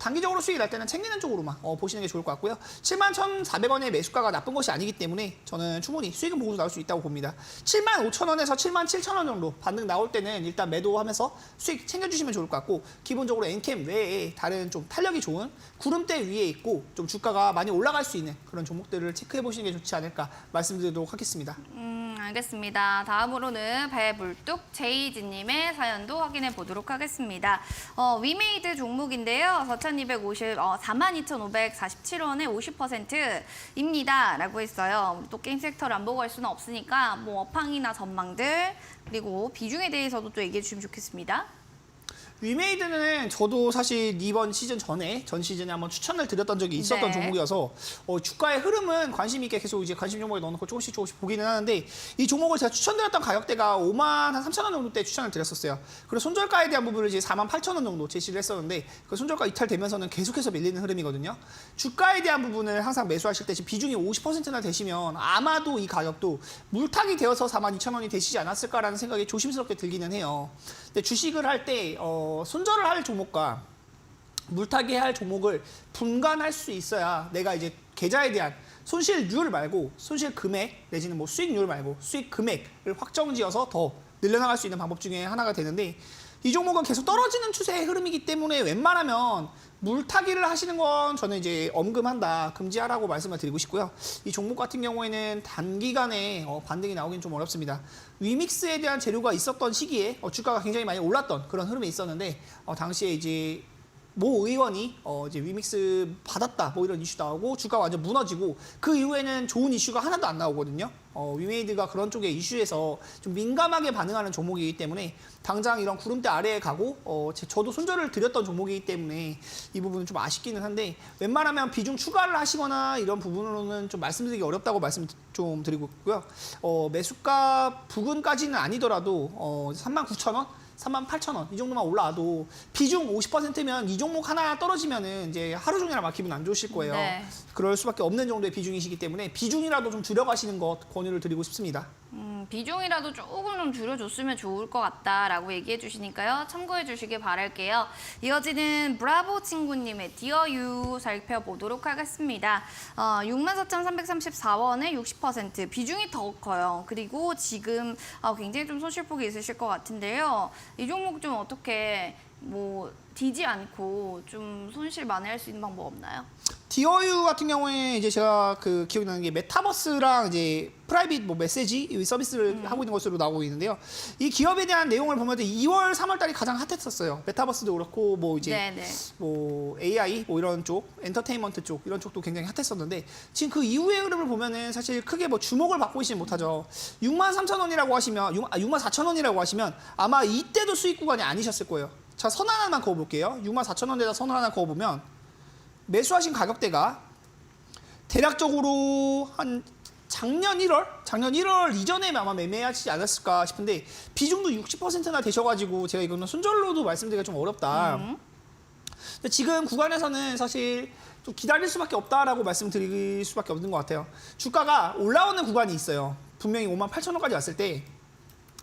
단기적으로 수익이 날 때는 챙기는 쪽으로만 보시는 게 좋을 것 같고요. 71,400원의 매수가가 나쁜 것이 아니기 때문에 저는 충분히 수익은 보고 나올 수 있다고 봅니다. 75,000원에서 77,000원 정도 반등 나올 때는 일단 매도하면서 수익 챙겨주시면 좋을 것 같고 기본적으로 엔캠 외에 다른 좀 탄력이 좋은 구름대 위에 있고 좀 주가가 많이 올라갈 수 있는 그런 종목들을 체크해 보시는 게 좋지 않을까 말씀드리도록 하겠습니다. 알겠습니다. 다음으로는 배불뚝 제이지님의 사연도 확인해 보도록 하겠습니다. 위메이드 종목인데요. 42,547원에 50%입니다. 라고 했어요. 또 게임 섹터를 안 보고 할 수는 없으니까 뭐 업황이나 전망들 그리고 비중에 대해서도 또 얘기해 주시면 좋겠습니다. 위메이드는 저도 사실 이번 시즌 전에 전 시즌에 한번 추천을 드렸던 적이 있었던 네. 종목이어서 주가의 흐름은 관심 있게 계속 이제 관심 종목에 넣어놓고 조금씩 보기는 하는데 이 종목을 제가 추천드렸던 가격대가 53,000원 정도 때 추천을 드렸었어요. 그리고 손절가에 대한 부분을 이제 48,000원 정도 제시를 했었는데 그 손절가 이탈되면서는 계속해서 밀리는 흐름이거든요. 주가에 대한 부분을 항상 매수하실 때 지금 비중이 50%나 되시면 아마도 이 가격도 물타기 되어서 42,000원이 되시지 않았을까라는 생각이 조심스럽게 들기는 해요. 근데 주식을 할 때 손절을 할 종목과 물타기 할 종목을 분간할 수 있어야 내가 이제 계좌에 대한 손실률 말고 손실 금액 내지는 뭐 수익률 말고 수익 금액을 확정지어서 더 늘려나갈 수 있는 방법 중에 하나가 되는데 이 종목은 계속 떨어지는 추세의 흐름이기 때문에 웬만하면 물타기를 하시는 건 저는 이제 엄금한다, 금지하라고 말씀을 드리고 싶고요. 이 종목 같은 경우에는 단기간에 반등이 나오긴 좀 어렵습니다. 위믹스에 대한 재료가 있었던 시기에 주가가 굉장히 많이 올랐던 그런 흐름이 있었는데 당시에 이제 모 의원이 이제 위믹스 받았다 뭐 이런 이슈 나오고 주가가 완전 무너지고 그 이후에는 좋은 이슈가 하나도 안 나오거든요. 위메이드가 그런 쪽의 이슈에서 좀 민감하게 반응하는 종목이기 때문에 당장 이런 구름대 아래에 가고 저도 손절을 드렸던 종목이기 때문에 이 부분은 좀 아쉽기는 한데 웬만하면 비중 추가를 하시거나 이런 부분으로는 좀 말씀드리기 어렵다고 말씀 좀 드리고 있고요. 매수가 부근까지는 아니더라도 39,000원? 38,000원 이 정도만 올라와도 비중 50%면 이 종목 하나 떨어지면은 이제 하루 종일 아마 기분 안 좋으실 거예요. 네. 그럴 수밖에 없는 정도의 비중이시기 때문에 비중이라도 좀 줄여가시는 것 권유를 드리고 싶습니다. 비중이라도 조금 좀 줄여줬으면 좋을 것 같다라고 얘기해 주시니까요. 참고해 주시길 바랄게요. 이어지는 브라보 친구님의 디어 유 살펴보도록 하겠습니다. 64,334원에 60% 비중이 더 커요. 그리고 지금 굉장히 좀 손실폭이 있으실 것 같은데요. 이 종목 좀 어떻게 뭐 뒤지 않고 좀 손실 만회할 수 있는 방법 없나요? 디어유 같은 경우에 이제 제가 그 기억나는 게 메타버스랑 이제 프라이빗 뭐 메시지 이 서비스를 하고 있는 것으로 나오고 있는데요. 이 기업에 대한 내용을 보면 2월, 3월 달이 가장 핫했었어요. 메타버스도 그렇고 뭐 이제 네네. 뭐 AI 뭐 이런 쪽, 엔터테인먼트 쪽 이런 쪽도 굉장히 핫했었는데 지금 그 이후의 흐름을 보면은 사실 크게 뭐 주목을 받고 있지는 못하죠. 63,000원이라고 하시면 64,000원이라고 하시면 아마 이때도 수익 구간이 아니셨을 거예요. 자, 선 하나만 그어볼게요. 64,000원대에다 선 하나 그어보면 매수하신 가격대가 대략적으로 한 작년 1월 이전에 아마 매매하시지 않았을까 싶은데 비중도 60%나 되셔가지고 제가 이거는 손절로도 말씀드리기가 좀 어렵다. 근데 지금 구간에서는 사실 좀 기다릴 수밖에 없다라고 말씀드릴 수밖에 없는 것 같아요. 주가가 올라오는 구간이 있어요. 분명히 58,000원까지 왔을 때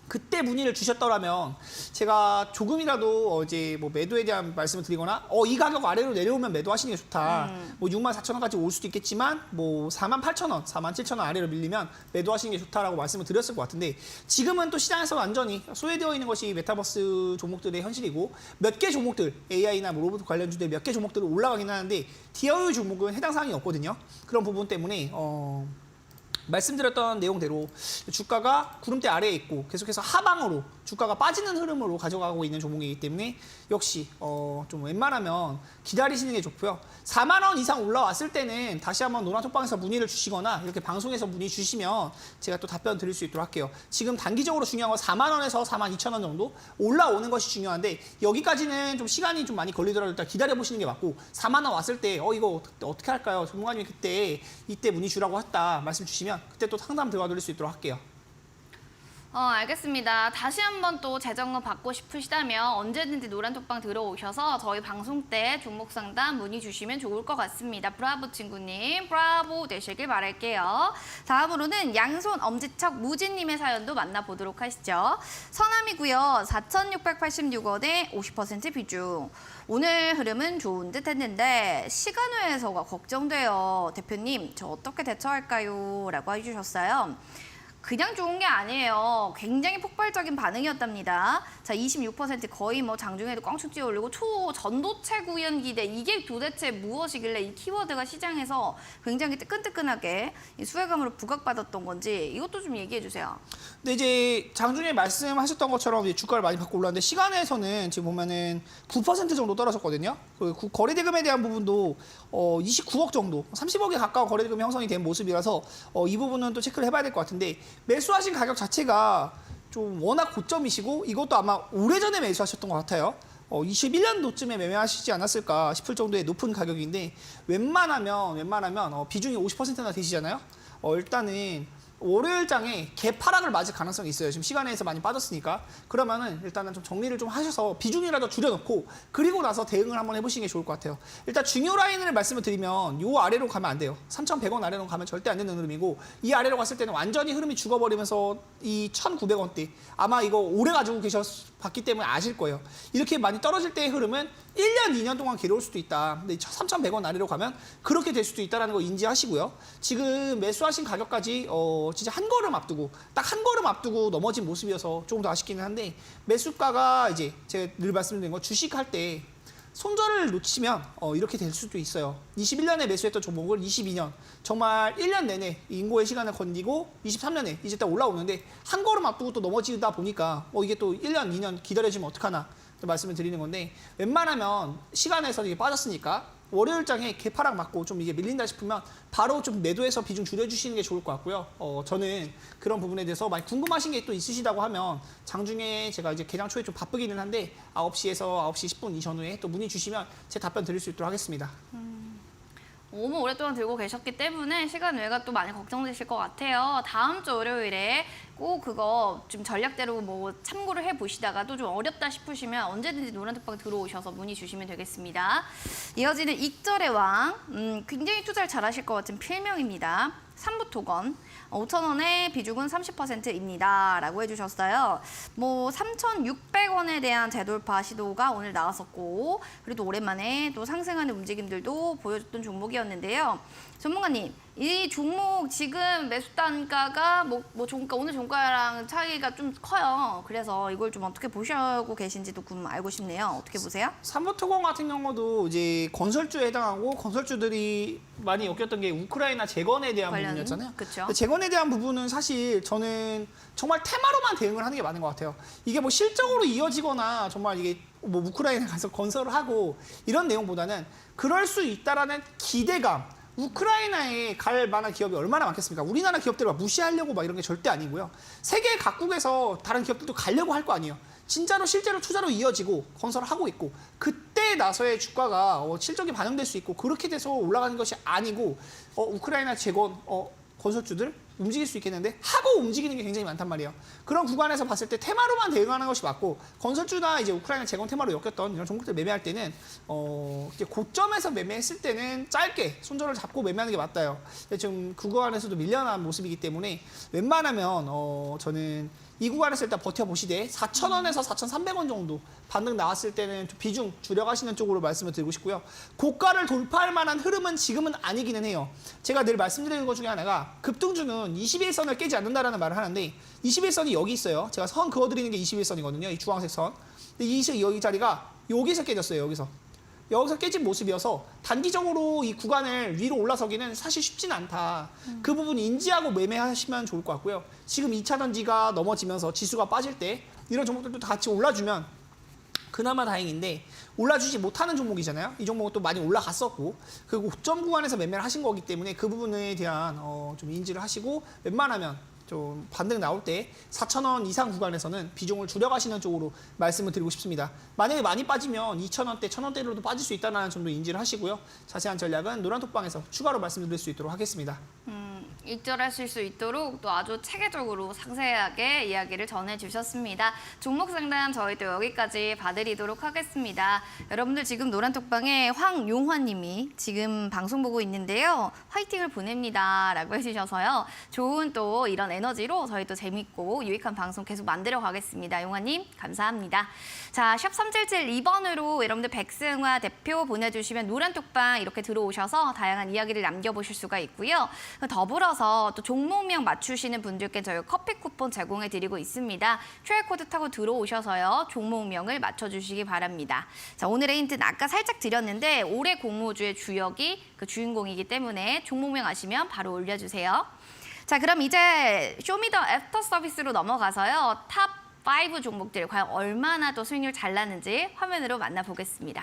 그때 문의를 주셨더라면 제가 조금이라도 이제 뭐 매도에 대한 말씀을 드리거나 이 가격 아래로 내려오면 매도하시는 게 좋다. 뭐 64,000원까지 올 수도 있겠지만 뭐 48,000원, 47,000원 아래로 밀리면 매도하시는 게 좋다라고 말씀을 드렸을 것 같은데 지금은 또 시장에서 완전히 소외되어 있는 것이 메타버스 종목들의 현실이고 몇 개 종목들 AI나 뭐 로봇 관련주들 몇 개 종목들은 올라가긴 하는데 디어유 종목은 해당 사항이 없거든요. 그런 부분 때문에 말씀드렸던 내용대로 주가가 구름대 아래에 있고 계속해서 하방으로 주가가 빠지는 흐름으로 가져가고 있는 종목이기 때문에 역시 좀 웬만하면 기다리시는 게 좋고요. 4만 원 이상 올라왔을 때는 다시 한번 노란톡방에서 문의를 주시거나 이렇게 방송에서 문의 주시면 제가 또 답변 드릴 수 있도록 할게요. 지금 단기적으로 중요한 건 4만 원에서 4만 2천 원 정도 올라오는 것이 중요한데 여기까지는 좀 시간이 좀 많이 걸리더라도 일단 기다려보시는 게 맞고 4만 원 왔을 때 이거 어떻게 할까요? 전문가님이 이때 문의 주라고 했다 말씀 주시면 그때 또 상담 들어가 드릴 수 있도록 할게요. 알겠습니다. 다시 한번 또 재점검 받고 싶으시다면 언제든지 노란톡방 들어오셔서 저희 방송 때 종목 상담 문의 주시면 좋을 것 같습니다. 브라보 친구님, 브라보 되시길 바랄게요. 다음으로는 양손 엄지척 무진님의 사연도 만나보도록 하시죠. 서남이고요. 4,686원에 50% 비중. 오늘 흐름은 좋은 듯 했는데 시간외에서가 걱정돼요. 대표님, 저 어떻게 대처할까요? 라고 해주셨어요. 그냥 좋은 게 아니에요. 굉장히 폭발적인 반응이었답니다. 자, 26% 거의 뭐 장중에도 꽝충 뛰어올리고 초전도체 구현 기대 이게 도대체 무엇이길래 이 키워드가 시장에서 굉장히 뜨끈뜨끈하게 이 수혜감으로 부각받았던 건지 이것도 좀 얘기해 주세요. 근데 이제 장중에 말씀하셨던 것처럼 이제 주가를 많이 받고 올랐는데 시간에서는 지금 보면은 9% 정도 떨어졌거든요. 그 거래 대금에 대한 부분도 29억 정도, 30억에 가까운 거래 대금이 형성이 된 모습이라서 이 부분은 또 체크를 해봐야 될 것 같은데 매수하신 가격 자체가 좀 워낙 고점이시고 이것도 아마 오래전에 매수하셨던 것 같아요. 21년도쯤에 매매하시지 않았을까 싶을 정도의 높은 가격인데 웬만하면 비중이 50%나 되시잖아요. 일단은 월요일장에 개파락을 맞을 가능성이 있어요. 지금 시간에서 많이 빠졌으니까. 그러면은 일단은 좀 정리를 좀 하셔서 비중이라도 줄여놓고 그리고 나서 대응을 한번 해보시는 게 좋을 것 같아요. 일단 중요 라인을 말씀을 드리면 요 아래로 가면 안 돼요. 3,100원 아래로 가면 절대 안 되는 흐름이고 이 아래로 갔을 때는 완전히 흐름이 죽어버리면서 이 1,900원대 아마 이거 오래 가지고 계셨기 때문에 아실 거예요. 이렇게 많이 떨어질 때의 흐름은 1년, 2년 동안 괴로울 수도 있다. 근데 3,100원 아래로 가면 그렇게 될 수도 있다는 거 인지하시고요. 지금 매수하신 가격까지 진짜 한 걸음 앞두고 딱 한 걸음 앞두고 넘어진 모습이어서 조금 더 아쉽기는 한데 매수가가 이제 제가 늘 말씀드린 거 주식할 때 손절을 놓치면 이렇게 될 수도 있어요. 21년에 매수했던 종목을 22년 정말 1년 내내 인고의 시간을 건디고 23년에 이제 딱 올라오는데 한 걸음 앞두고 또 넘어지다 보니까 이게 또 1년, 2년 기다려지면 어떡하나 말씀을 드리는 건데 웬만하면 시간에서 이게 빠졌으니까 월요일장에 개파락 맞고 좀 이게 밀린다 싶으면 바로 좀 매도해서 비중 줄여주시는 게 좋을 것 같고요. 저는 그런 부분에 대해서 많이 궁금하신 게 또 있으시다고 하면 장중에 제가 이제 개장 초에 좀 바쁘기는 한데 9시에서 9시 10분 이전후에 또 문의 주시면 제 답변 드릴 수 있도록 하겠습니다. 너무 오랫동안 들고 계셨기 때문에 시간 외가 또 많이 걱정되실 것 같아요. 다음 주 월요일에 꼭 그거 좀 전략대로 뭐 참고를 해보시다가 또 좀 어렵다 싶으시면 언제든지 노란톡방 들어오셔서 문의 주시면 되겠습니다. 이어지는 익절의 왕, 굉장히 투자를 잘하실 것 같은 필명입니다. 삼부토건 5,000원에 비중은 30%입니다. 라고 해주셨어요. 뭐 3,600원에 대한 재돌파 시도가 오늘 나왔었고 그래도 오랜만에 또 상승하는 움직임들도 보여줬던 종목이었는데요. 전문가님, 이 종목 지금 매수 단가가 뭐 종가 오늘 종가랑 차이가 좀 커요. 그래서 이걸 좀 어떻게 보시고 계신지도 좀 알고 싶네요. 어떻게 보세요? 삼부토건 같은 경우도 이제 건설주에 해당하고 건설주들이 많이 엮였던 게 우크라이나 재건에 대한 부분이었잖아요. 그쵸. 재건에 대한 부분은 사실 저는 정말 테마로만 대응을 하는 게 맞는 것 같아요. 이게 뭐 실적으로 이어지거나 정말 이게 뭐 우크라이나 가서 건설을 하고 이런 내용보다는 그럴 수 있다라는 기대감. 우크라이나에 갈 만한 기업이 얼마나 많겠습니까? 우리나라 기업들을 무시하려고 막 이런 게 절대 아니고요. 세계 각국에서 다른 기업들도 가려고 할 거 아니에요. 진짜로 실제로 투자로 이어지고 건설을 하고 있고 그때 나서의 주가가 실적이 반영될 수 있고 그렇게 돼서 올라가는 것이 아니고 우크라이나 재건 건설주들 움직일 수 있겠는데 하고 움직이는 게 굉장히 많단 말이에요. 그런 구간에서 봤을 때 테마로만 대응하는 것이 맞고 건설주나 이제 우크라이나 재건 테마로 엮였던 이런 종목들 매매할 때는 이제 고점에서 매매했을 때는 짧게 손절을 잡고 매매하는 게 맞다요. 지금 그 구간에서도 밀려난 모습이기 때문에 웬만하면 저는 이 구간에서 일단 버텨보시되 4,000원에서 4,300원 정도 반등 나왔을 때는 좀 비중 줄여가시는 쪽으로 말씀을 드리고 싶고요. 고가를 돌파할 만한 흐름은 지금은 아니기는 해요. 제가 늘 말씀드리는 것 중에 하나가 급등주는 21선을 깨지 않는다라는 말을 하는데 21선이 여기 있어요. 제가 선 그어드리는 게 21선이거든요. 이 주황색 선. 근데 여기 자리가 여기서 깨졌어요. 여기서 깨진 모습이어서 단기적으로 이 구간을 위로 올라서기는 사실 쉽진 않다. 그 부분 인지하고 매매하시면 좋을 것 같고요. 지금 2차 전지가 넘어지면서 지수가 빠질 때 이런 종목들도 다 같이 올라주면 그나마 다행인데 올라주지 못하는 종목이잖아요. 이 종목은 또 많이 올라갔었고 그 고점 구간에서 매매를 하신 거기 때문에 그 부분에 대한 좀 인지를 하시고 웬만하면 좀 반등 나올 때 4,000원 이상 구간에서는 비중을 줄여가시는 쪽으로 말씀을 드리고 싶습니다. 만약에 많이 빠지면 2,000원대, 1,000원대로도 빠질 수 있다는 점도 인지를 하시고요. 자세한 전략은 노란톡방에서 추가로 말씀드릴 수 있도록 하겠습니다. 익절하실 수 있도록 또 아주 체계적으로 상세하게 이야기를 전해주셨습니다. 종목 상담 저희 또 여기까지 봐드리도록 하겠습니다. 여러분들 지금 노란톡방에 황용환님이 지금 방송 보고 있는데요. 화이팅을 보냅니다 라고 해주셔서요. 좋은 또 이런 에너지로 저희 또 재밌고 유익한 방송 계속 만들어 가겠습니다. 용환님 감사합니다. 자, 샵 3772번으로 여러분들 백승화 대표 보내주시면 노란톡방 이렇게 들어오셔서 다양한 이야기를 남겨보실 수가 있고요. 더불어서 또 종목명 맞추시는 분들께 저희 커피 쿠폰 제공해드리고 있습니다. QR코드 타고 들어오셔서요. 종목명을 맞춰주시기 바랍니다. 자, 오늘의 힌트는 아까 살짝 드렸는데 올해 공모주의 주역이 그 주인공이기 때문에 종목명 아시면 바로 올려주세요. 자, 그럼 이제 쇼미더 애프터 서비스로 넘어가서요. 탑 5 종목들 과연 얼마나 또 수익률 잘 나는지 화면으로 만나보겠습니다.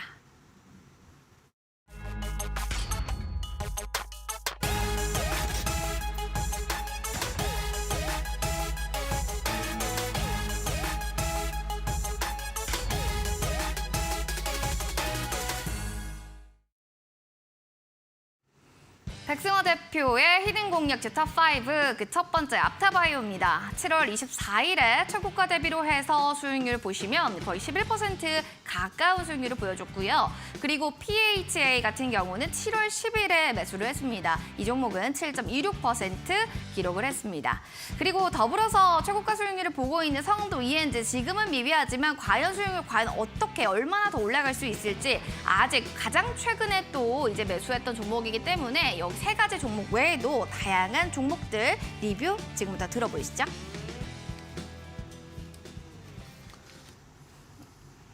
백승호 대표의 히든 공략주 탑5 그 첫 번째 앞타바이오입니다. 7월 24일에 최고가 대비로 해서 수익률 보시면 거의 11% 가까운 수익률을 보여줬고요. 그리고 PHA 같은 경우는 7월 10일에 매수를 했습니다. 이 종목은 7.26% 기록을 했습니다. 그리고 더불어서 최고가 수익률을 보고 있는 성도 ENG 지금은 미비하지만 과연 수익률 과연 어떻게 얼마나 더 올라갈 수 있을지 아직 가장 최근에 또 이제 매수했던 종목이기 때문에 여기서 세 가지 종목 외에도 다양한 종목들 리뷰 지금부터 들어보시죠.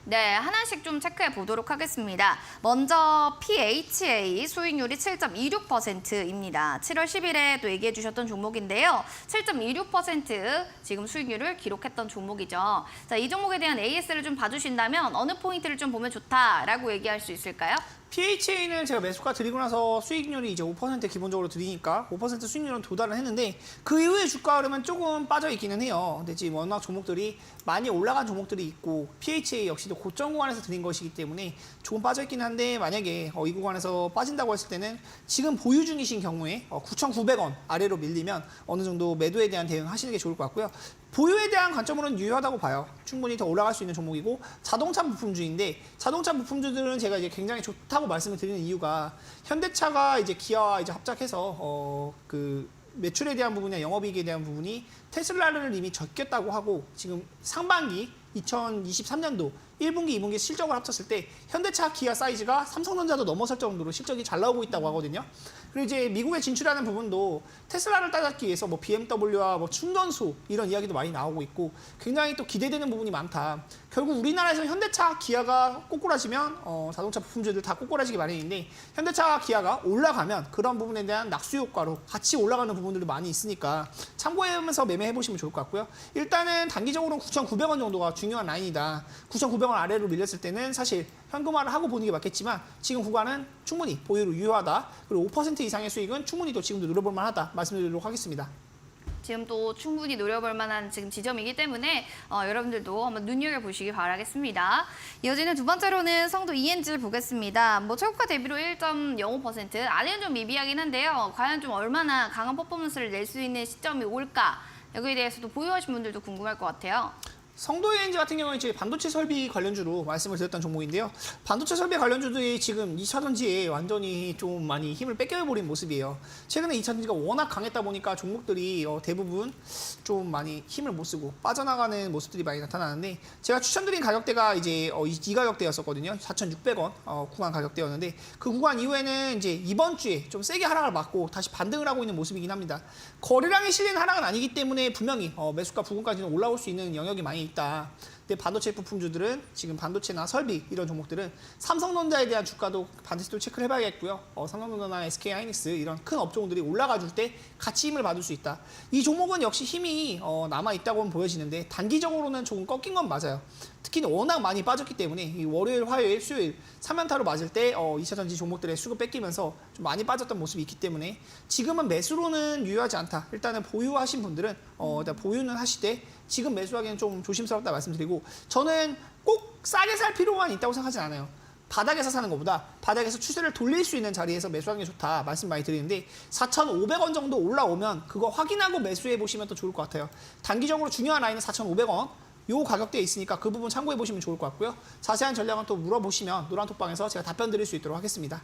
네, 하나씩 좀 체크해 보도록 하겠습니다. 먼저 PHA 수익률이 7.26%입니다. 7월 10일에 또 얘기해 주셨던 종목인데요. 7.26% 지금 수익률을 기록했던 종목이죠. 자, 이 종목에 대한 AS를 좀 봐주신다면 어느 포인트를 좀 보면 좋다라고 얘기할 수 있을까요? PHA는 제가 매수가 드리고 나서 수익률이 이제 5% 기본적으로 드리니까 5% 수익률은 도달을 했는데 그 이후에 주가 흐름은 조금 빠져 있기는 해요. 근데 지금 워낙 종목들이 많이 올라간 종목들이 있고 PHA 역시도 고점 구간에서 드린 것이기 때문에 조금 빠져 있긴 한데 만약에 이 구간에서 빠진다고 했을 때는 지금 보유 중이신 경우에 9,900원 아래로 밀리면 어느 정도 매도에 대한 대응 하시는 게 좋을 것 같고요. 보유에 대한 관점으로는 유효하다고 봐요. 충분히 더 올라갈 수 있는 종목이고 자동차 부품주인데 자동차 부품주들은 제가 이제 굉장히 좋다고 말씀을 드리는 이유가 현대차가 이제 기아와 이제 합작해서 그 매출에 대한 부분이나 영업이익에 대한 부분이 테슬라를 이미 적겠다고 하고 지금 상반기 2023년도 1분기, 2분기 실적을 합쳤을 때 현대차, 기아 사이즈가 삼성전자도 넘어설 정도로 실적이 잘 나오고 있다고 하거든요. 그리고 이제 미국에 진출하는 부분도 테슬라를 따라잡기 위해서 뭐 BMW와 뭐 충전소 이런 이야기도 많이 나오고 있고 굉장히 또 기대되는 부분이 많다. 결국 우리나라에서 현대차, 기아가 꼬꾸라지면 자동차 부품주들 다 꼬꾸라지기 마련인데 현대차, 기아가 올라가면 그런 부분에 대한 낙수 효과로 같이 올라가는 부분들이 많이 있으니까 참고하면서 매매해 보시면 좋을 것 같고요. 일단은 단기적으로 9,900원 정도가 중요한 라인이다. 9,900원 아래로 밀렸을 때는 사실 현금화를 하고 보는 게 맞겠지만 지금 구간은 충분히 보유로 유효하다. 그리고 5% 이상의 수익은 충분히 또 지금도 누려볼 만하다 말씀드리도록 하겠습니다. 지금 또 충분히 노려볼 만한 지금 지점이기 때문에 여러분들도 한번 눈여겨보시기 바라겠습니다. 이어지는 두 번째로는 성도 ENG를 보겠습니다. 뭐 최고가 대비로 1.05% 아래는 좀 미비하긴 한데요. 과연 좀 얼마나 강한 퍼포먼스를 낼 수 있는 시점이 올까? 여기에 대해서도 보유하신 분들도 궁금할 것 같아요. 성도 ENG 같은 경우는 이제 반도체 설비 관련주로 말씀을 드렸던 종목인데요. 반도체 설비 관련주들이 지금 2차전지에 완전히 좀 많이 힘을 뺏겨버린 모습이에요. 최근에 2차전지가 워낙 강했다 보니까 종목들이 대부분 좀 많이 힘을 못 쓰고 빠져나가는 모습들이 많이 나타나는데 제가 추천드린 가격대가 이제 이 가격대였었거든요. 4,600원 구간 가격대였는데 그 구간 이후에는 이제 이번 주에 좀 세게 하락을 맞고 다시 반등을 하고 있는 모습이긴 합니다. 거래량이 실린 하락은 아니기 때문에 분명히 매수가 부근까지는 올라올 수 있는 영역이 많이 있다. 근데 반도체 부품주들은 지금 반도체나 설비 이런 종목들은 삼성전자에 대한 주가도 반드시 또 체크를 해봐야겠고요. 삼성전자나 SK하이닉스 이런 큰 업종들이 올라가 줄 때 같이 힘을 받을 수 있다. 이 종목은 역시 힘이 남아 있다고는 보여지는데 단기적으로는 조금 꺾인 건 맞아요. 특히 워낙 많이 빠졌기 때문에 이 월요일, 화요일, 수요일 3연타로 맞을 때 2차전지 종목들의 수급 뺏기면서 좀 많이 빠졌던 모습이 있기 때문에 지금은 매수로는 유효하지 않다. 일단은 보유하신 분들은 일단 보유는 하시되 지금 매수하기는 좀 조심스럽다 말씀드리고 저는 꼭 싸게 살 필요만 있다고 생각하진 않아요. 바닥에서 사는 것보다 바닥에서 추세를 돌릴 수 있는 자리에서 매수하는 게 좋다 말씀 많이 드리는데 4,500원 정도 올라오면 그거 확인하고 매수해 보시면 또 좋을 것 같아요. 단기적으로 중요한 라인은 4,500원 요 가격대에 있으니까 그 부분 참고해 보시면 좋을 것 같고요. 자세한 전략은 또 물어보시면 노란톡방에서 제가 답변 드릴 수 있도록 하겠습니다.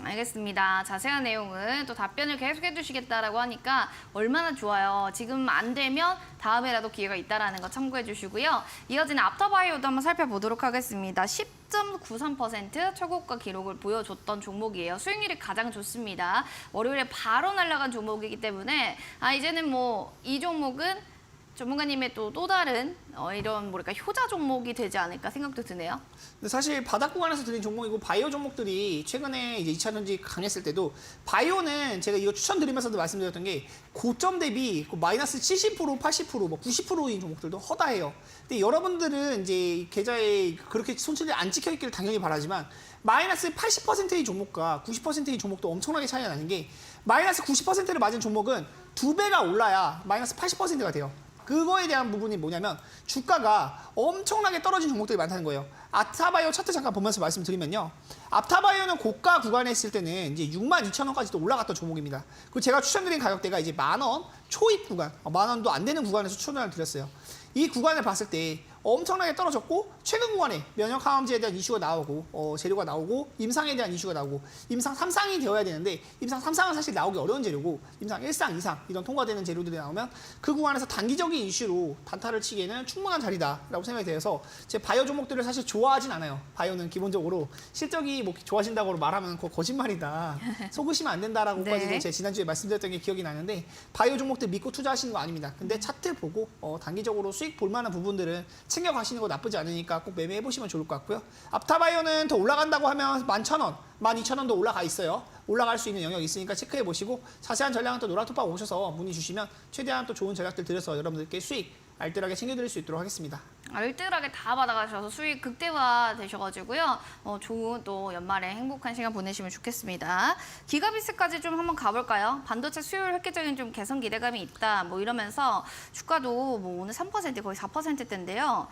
알겠습니다. 자세한 내용은 또 답변을 계속해 주시겠다라고 하니까 얼마나 좋아요. 지금 안 되면 다음에라도 기회가 있다라는 거 참고해 주시고요. 이어지는 앞터바이오도 한번 살펴보도록 하겠습니다. 10.93% 최고가 기록을 보여줬던 종목이에요. 수익률이 가장 좋습니다. 월요일에 바로 날아간 종목이기 때문에 이제는 뭐 이 종목은 전문가님의 또 다른 이런 뭐랄까 효자 종목이 되지 않을까 생각도 드네요. 근데 사실 바닥 구간에서 드린 종목이고 바이오 종목들이 최근에 이제 2차전지 강했을 때도 바이오는 제가 이거 추천드리면서도 말씀드렸던 게 고점 대비 마이너스 70%, 80%, 뭐 90%인 종목들도 허다해요. 근데 여러분들은 이제 계좌에 그렇게 손실이 안 찍혀 있기를 당연히 바라지만 마이너스 80%의 종목과 90%의 종목도 엄청나게 차이가 나는 게 마이너스 90%를 맞은 종목은 2배가 올라야 마이너스 80%가 돼요. 그거에 대한 부분이 뭐냐면 주가가 엄청나게 떨어진 종목들이 많다는 거예요. 앞타바이오 차트 잠깐 보면서 말씀드리면요. 앞타바이오는 고가 구간에 있을 때는 이제 62,000원까지도 올라갔던 종목입니다. 그리고 제가 추천드린 가격대가 이제 10,000원 초입 구간, 10,000원도 안 되는 구간에서 추천을 드렸어요. 이 구간을 봤을 때 엄청나게 떨어졌고 최근 구간에 면역 항암제에 대한 이슈가 나오고 재료가 나오고 임상에 대한 이슈가 나오고 임상 3상이 되어야 되는데 임상 3상은 사실 나오기 어려운 재료고 임상 1상, 2상 이런 통과되는 재료들이 나오면 그 구간에서 단기적인 이슈로 단타를 치기에는 충분한 자리다라고 생각이 돼서 제 바이오 종목들을 사실 좋아하진 않아요. 바이오는 기본적으로 실적이 뭐 좋아진다고 말하면 그거 거짓말이다. 속으시면 안 된다라고까지도 네. 제가 지난주에 말씀드렸던 게 기억이 나는데 바이오 종목들 믿고 투자하시는 거 아닙니다. 근데 차트 보고 단기적으로 수익 볼 만한 부분들은 챙겨 가시는 거 나쁘지 않으니까 꼭 매매해 보시면 좋을 것 같고요. 앞타바이오는 더 올라간다고 하면 11,000원, 12,000원도 올라가 있어요. 올라갈 수 있는 영역이 있으니까 체크해 보시고 자세한 전략은 또 노란톡방 오셔서 문의 주시면 최대한 또 좋은 전략들 드려서 여러분들께 수익 알뜰하게 챙겨드릴 수 있도록 하겠습니다. 알뜰하게 다 받아가셔서 수익 극대화 되셔가지고요. 좋은 또 연말에 행복한 시간 보내시면 좋겠습니다. 기가비스까지 좀 한번 가볼까요? 반도체 수요일 획기적인 좀 개선 기대감이 있다. 뭐 이러면서 주가도 뭐 오늘 3% 거의 4%대인데요.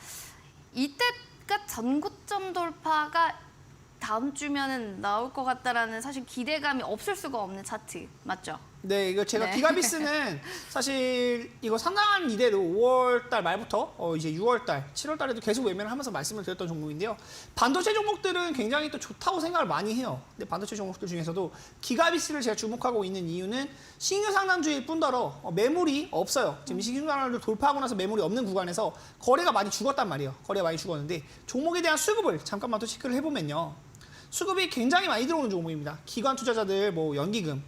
이때가 전고점 돌파가 다음 주면은 나올 것 같다라는 사실 기대감이 없을 수가 없는 차트 맞죠? 네, 이거 제가 네. 기가비스는 사실 이거 상당한 이대로 5월달 말부터 이제 6월달, 7월달에도 계속 외면을 하면서 말씀을 드렸던 종목인데요. 반도체 종목들은 굉장히 또 좋다고 생각을 많이 해요. 근데 반도체 종목들 중에서도 기가비스를 제가 주목하고 있는 이유는 신규 상단주일 뿐더러 매물이 없어요. 지금 신규 상단을 돌파하고 나서 매물이 없는 구간에서 거래가 많이 죽었단 말이에요. 거래가 많이 죽었는데 종목에 대한 수급을 잠깐만 또 체크를 해보면요. 수급이 굉장히 많이 들어오는 종목입니다. 기관 투자자들, 뭐 연기금,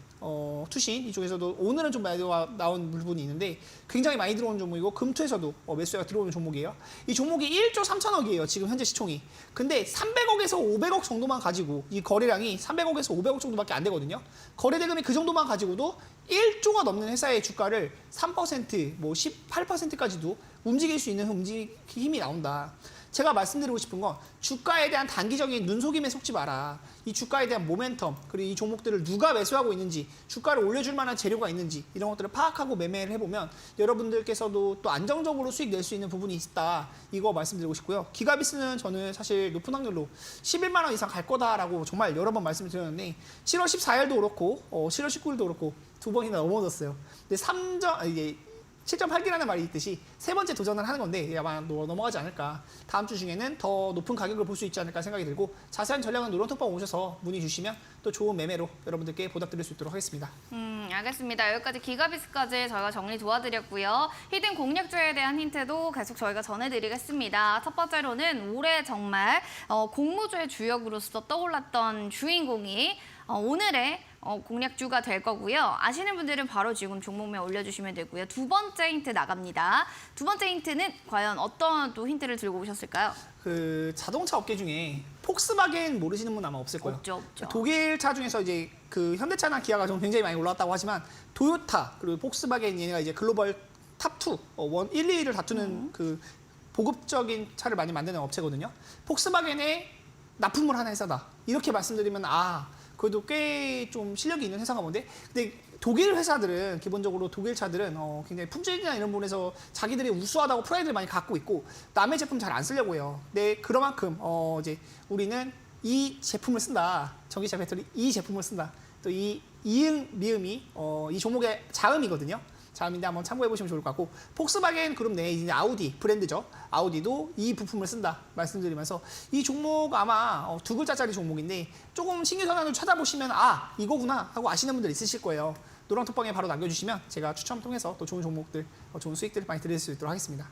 투신 이쪽에서도 오늘은 좀 매도가 나온 부분이 있는데 굉장히 많이 들어오는 종목이고 금투에서도 매수가 들어오는 종목이에요. 이 종목이 1조 3천억이에요. 지금 현재 시총이. 근데 300억에서 500억 정도만 가지고 이 거래량이 300억에서 500억 정도밖에 안 되거든요. 거래 대금이 그 정도만 가지고도 1조가 넘는 회사의 주가를 3%, 뭐 18%까지도 움직일 수 있는 힘이 나온다. 제가 말씀드리고 싶은 건 주가에 대한 단기적인 눈속임에 속지 마라. 이 주가에 대한 모멘텀, 그리고 이 종목들을 누가 매수하고 있는지, 주가를 올려줄 만한 재료가 있는지 이런 것들을 파악하고 매매를 해보면 여러분들께서도 또 안정적으로 수익 낼 수 있는 부분이 있다. 이거 말씀드리고 싶고요. 기가비스는 저는 사실 높은 확률로 11만 원 이상 갈 거다라고 정말 여러 번 말씀을 드렸는데 7월 14일도 그렇고 7월 19일도 그렇고 두 번이나 넘어졌어요. 근데 7.8기라는 말이 있듯이 세 번째 도전을 하는 건데 아마 넘어가지 않을까. 다음 주 중에는 더 높은 가격을 볼 수 있지 않을까 생각이 들고 자세한 전략은 노란톡방 오셔서 문의 주시면 또 좋은 매매로 여러분들께 보답드릴 수 있도록 하겠습니다. 알겠습니다. 여기까지 기가비스까지 저희가 정리 도와드렸고요. 히든 공략주에 대한 힌트도 계속 저희가 전해드리겠습니다. 첫 번째로는 올해 정말 공모주의 주역으로서 떠올랐던 주인공이 오늘의 공략주가 될 거고요. 아시는 분들은 바로 지금 종목명 올려주시면 되고요. 두 번째 힌트 나갑니다. 두 번째 힌트는 과연 어떤 또 힌트를 들고 오셨을까요? 그 자동차 업계 중에 폭스바겐 모르시는 분 아마 없을 거예요. 없죠. 독일 차 중에서 이제 그 현대차나 기아가 좀 굉장히 많이 올라왔다고 하지만 도요타 그리고 폭스바겐 얘네가 이제 글로벌 탑2, 1, 2위를 다투는 그 보급적인 차를 많이 만드는 업체거든요. 폭스바겐의 납품을 하는 회사다. 이렇게 말씀드리면 그래도 꽤 좀 실력이 있는 회사가 본데 근데 독일 회사들은 기본적으로 독일 차들은 굉장히 품질이나 이런 부분에서 자기들이 우수하다고 프라이드를 많이 갖고 있고 남의 제품 잘 안 쓰려고 해요. 근데 그만큼 이제 우리는 이 제품을 쓴다. 전기차 배터리 이 제품을 쓴다. 또 이 이응 미음이 이 종목의 자음이거든요. 자음인데 한번 참고해 보시면 좋을 것 같고 폭스바겐 그룹 내에 이제 아우디 브랜드죠. 아우디도 이 부품을 쓴다 말씀드리면서 이 종목 아마 두 글자짜리 종목인데 조금 신규 선언을 찾아보시면 이거구나 하고 아시는 분들 있으실 거예요. 노란톡방에 바로 남겨주시면 제가 추첨 통해서 또 좋은 종목들, 좋은 수익들 많이 드릴 수 있도록 하겠습니다.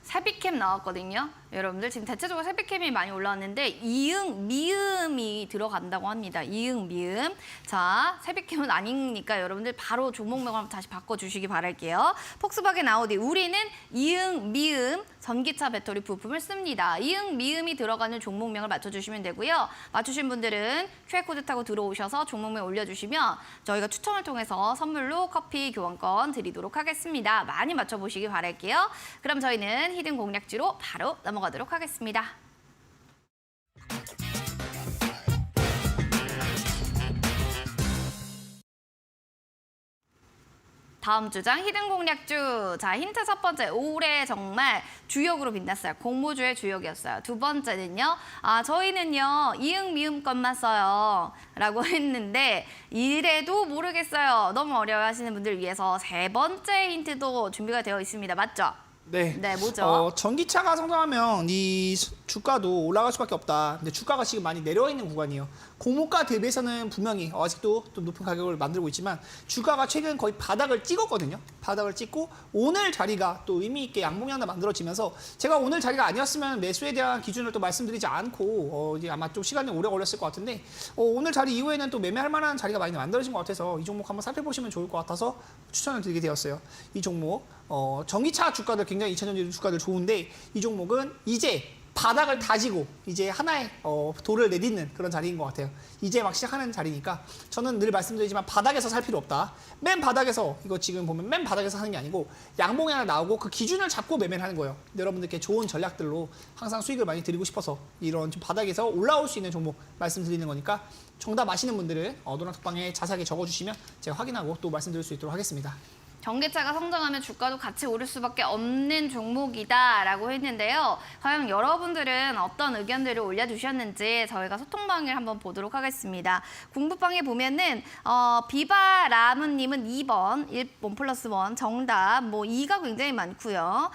세비캠 나왔거든요. 여러분들 지금 대체적으로 세비캠이 많이 올라왔는데 이응, 미음이 들어간다고 합니다. 이응, 미음. 자, 세비캠은 아니니까 여러분들 바로 종목명을 다시 바꿔주시기 바랄게요. 폭스바겐 아우디. 우리는 이응, 미음 전기차 배터리 부품을 씁니다. 이응, 미음이 들어가는 종목명을 맞춰주시면 되고요. 맞추신 분들은 QR코드 타고 들어오셔서 종목명 올려주시면 저희가 추첨을 통해서 선물로 커피 교환권 드리도록 하겠습니다. 많이 맞춰보시기 바랄게요. 그럼 저희는 히든 공략주로 바로 넘어가도록 하겠습니다. 다음 주장 히든 공략주. 자, 힌트 첫 번째. 올해 정말 주역으로 빛났어요. 공모주의 주역이었어요. 두 번째는요. 저희는요. 이응 미음 것만 써요. 라고 했는데 이래도 모르겠어요. 너무 어려워 하시는 분들 위해서 세 번째 힌트도 준비가 되어 있습니다. 맞죠? 네. 뭐죠? 전기차가 성장하면 이 주가도 올라갈 수밖에 없다. 근데 주가가 지금 많이 내려와 있는 구간이에요. 공모가 대비해서는 분명히 아직도 좀 높은 가격을 만들고 있지만 주가가 최근 거의 바닥을 찍었거든요. 바닥을 찍고 오늘 자리가 또 의미 있게 양봉이 하나 만들어지면서 제가 오늘 자리가 아니었으면 매수에 대한 기준을 또 말씀드리지 않고 이제 아마 좀 시간이 오래 걸렸을 것 같은데 오늘 자리 이후에는 또 매매할 만한 자리가 많이 만들어진 것 같아서 이 종목 한번 살펴보시면 좋을 것 같아서 추천을 드리게 되었어요. 이 종목 전기차 주가들 굉장히 2000년대 주가들 좋은데 이 종목은 이제 바닥을 다지고 이제 하나의 도를 내딛는 그런 자리인 것 같아요. 이제 막 시작하는 자리니까 저는 늘 말씀드리지만 바닥에서 살 필요 없다. 맨 바닥에서 이거 지금 보면 맨 바닥에서 하는 게 아니고 양봉이 하나 나오고 그 기준을 잡고 매매를 하는 거예요. 여러분들께 좋은 전략들로 항상 수익을 많이 드리고 싶어서 이런 좀 바닥에서 올라올 수 있는 종목 말씀드리는 거니까 정답 아시는 분들은 노란톡방에 자세하게 적어주시면 제가 확인하고 또 말씀드릴 수 있도록 하겠습니다. 전기차가 성장하면 주가도 같이 오를 수밖에 없는 종목이다라고 했는데요. 과연 여러분들은 어떤 의견들을 올려주셨는지 저희가 소통방을 한번 보도록 하겠습니다. 공부방에 보면은 비바라문님은 2번, 1+1 정답, 2가 굉장히 많고요.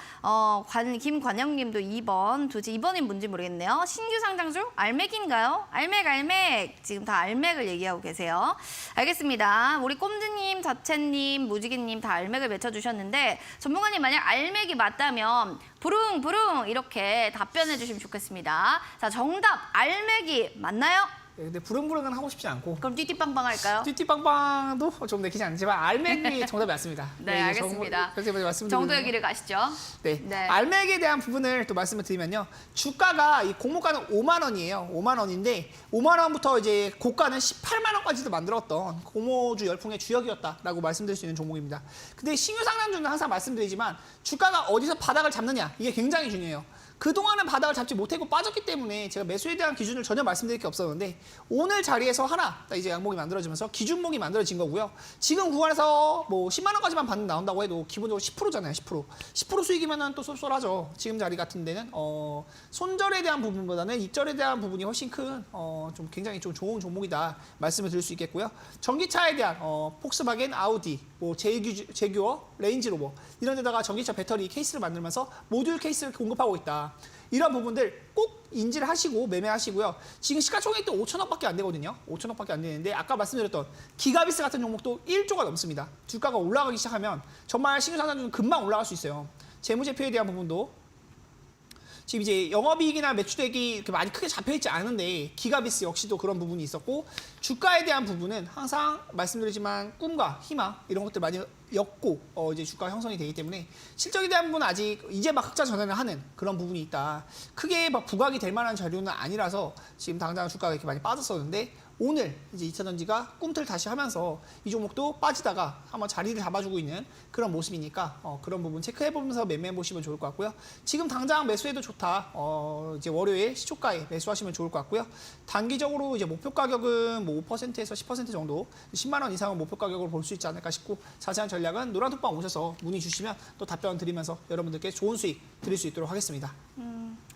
김관영님도 2번, 도대체 2번이 뭔지 모르겠네요. 신규 상장주? 알맥인가요? 알맥. 지금 다 알맥을 얘기하고 계세요. 알겠습니다. 우리 꼼드님, 자채님, 무지개님 다 알맥을 맺혀주셨는데 전문가님 만약 알맥이 맞다면 부릉부릉 이렇게 답변해 주시면 좋겠습니다. 자, 정답 알맥이 맞나요? 네, 근데 부릉부릉은 하고 싶지 않고 그럼 띠띠빵빵 할까요? 띠띠빵빵도 좀 내키지 않지만 알맥이 정답이 맞습니다. 네, 알겠습니다. 그렇게 말씀드리면 정도의 길을 가시죠. 네. 알맥에 대한 부분을 또 말씀을 드리면요. 주가가 이 공모가는 5만 원이에요. 5만 원인데 5만 원부터 이제 고가는 18만 원까지도 만들었던 공모주 열풍의 주역이었다라고 말씀드릴 수 있는 종목입니다. 근데 신규 상장주는 항상 말씀드리지만 주가가 어디서 바닥을 잡느냐 이게 굉장히 중요해요. 그동안은 바닥을 잡지 못하고 빠졌기 때문에 제가 매수에 대한 기준을 전혀 말씀드릴 게 없었는데 오늘 자리에서 하나 이제 양봉이 만들어지면서 기준목이 만들어진 거고요. 지금 구간에서 10만 원까지만 반등 나온다고 해도 기본적으로 10%잖아요. 10% 수익이면은 또 쏠쏠하죠. 지금 자리 같은 데는 손절에 대한 부분보다는 입절에 대한 부분이 훨씬 큰 좀 굉장히 좀 좋은 종목이다 말씀을 드릴 수 있겠고요. 전기차에 대한 폭스바겐, 아우디, 제규어, 레인지로버 이런 데다가 전기차 배터리 케이스를 만들면서 모듈 케이스를 공급하고 있다. 이런 부분들 꼭 인지를 하시고 매매하시고요. 지금 시가총액이 또 5천억밖에 안 되거든요. 5천억밖에 안 되는데 아까 말씀드렸던 기가비스 같은 종목도 1조가 넘습니다. 주가가 올라가기 시작하면 정말 신규 상장주는 금방 올라갈 수 있어요. 재무제표에 대한 부분도 지금 이제 영업이익이나 매출액이 이렇게 많이 크게 잡혀있지 않은데 기가비스 역시도 그런 부분이 있었고 주가에 대한 부분은 항상 말씀드리지만 꿈과 희망 이런 것들 많이 엮고 이제 주가 형성이 되기 때문에 실적에 대한 부분은 아직 이제 막 흑자 전환을 하는 그런 부분이 있다. 크게 막 부각이 될 만한 자료는 아니라서 지금 당장 주가가 이렇게 많이 빠졌었는데 오늘 이제 2차전지가 꿈틀 다시 하면서 이 종목도 빠지다가 한번 자리를 잡아주고 있는 그런 모습이니까 그런 부분 체크해보면서 매매해 보시면 좋을 것 같고요. 지금 당장 매수해도 좋다. 이제 월요일 시초가에 매수하시면 좋을 것 같고요. 단기적으로 이제 목표 가격은 5%에서 10% 정도 10만 원 이상은 목표 가격으로 볼 수 있지 않을까 싶고 자세한 전략은 노란톡방 오셔서 문의 주시면 또 답변 드리면서 여러분들께 좋은 수익 드릴 수 있도록 하겠습니다.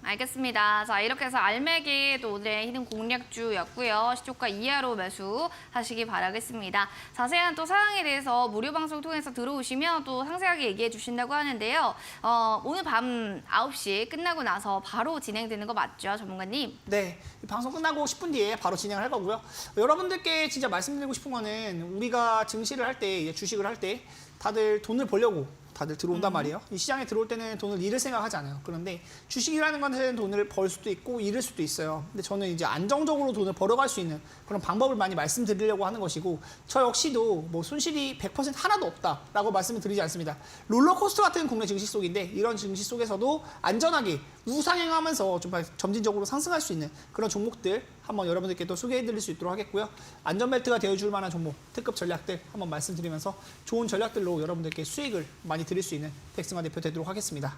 알겠습니다. 자, 이렇게 해서 알맥이 또 오늘의 히든 공략주였고요. 시초가 이하로 매수하시기 바라겠습니다. 자세한 또 사항에 대해서 무료 방송 통해서 들어오시면 또 상세하게 얘기해 주신다고 하는데요. 오늘 밤 9시 끝나고 나서 바로 진행되는 거 맞죠, 전문가님? 네, 방송 끝나고 10분 뒤에 바로 진행을 할 거고요. 여러분들께 진짜 말씀드리고 싶은 거는 우리가 증시를 할 때, 주식을 할 때 다들 돈을 벌려고 다들 들어온단 말이에요. 이 시장에 들어올 때는 돈을 잃을 생각하지 않아요. 그런데 주식이라는 것은 돈을 벌 수도 있고 잃을 수도 있어요. 근데 저는 이제 안정적으로 돈을 벌어갈 수 있는 그런 방법을 많이 말씀드리려고 하는 것이고 저 역시도 손실이 100% 하나도 없다라고 말씀을 드리지 않습니다. 롤러코스터 같은 국내 증시 속인데 이런 증시 속에서도 안전하게 우상향하면서 좀 점진적으로 상승할 수 있는 그런 종목들 한번 여러분들께 또 소개해드릴 수 있도록 하겠고요. 안전벨트가 되어줄 만한 종목, 특급 전략들 한번 말씀드리면서 좋은 전략들로 여러분들께 수익을 많이 드릴 수 있는 백승환 대표 되도록 하겠습니다.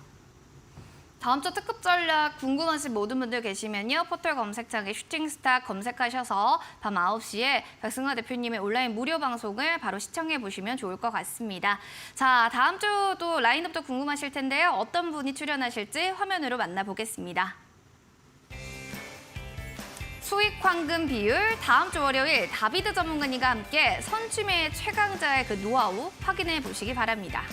다음 주 특급 전략 궁금하신 모든 분들 계시면요. 포털 검색창에 슈팅스타 검색하셔서 밤 9시에 백승환 대표님의 온라인 무료 방송을 바로 시청해 보시면 좋을 것 같습니다. 자, 다음 주도 라인업도 궁금하실 텐데요. 어떤 분이 출연하실지 화면으로 만나보겠습니다. 수익 황금 비율 다음 주 월요일 다비드 전문가님과 함께 선취매 최강자의 그 노하우 확인해 보시기 바랍니다.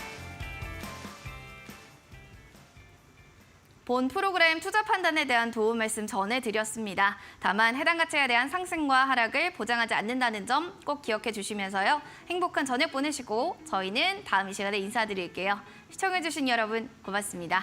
본 프로그램 투자 판단에 대한 도움 말씀 전해드렸습니다. 다만 해당 가치에 대한 상승과 하락을 보장하지 않는다는 점 꼭 기억해 주시면서요. 행복한 저녁 보내시고 저희는 다음 이 시간에 인사드릴게요. 시청해주신 여러분 고맙습니다.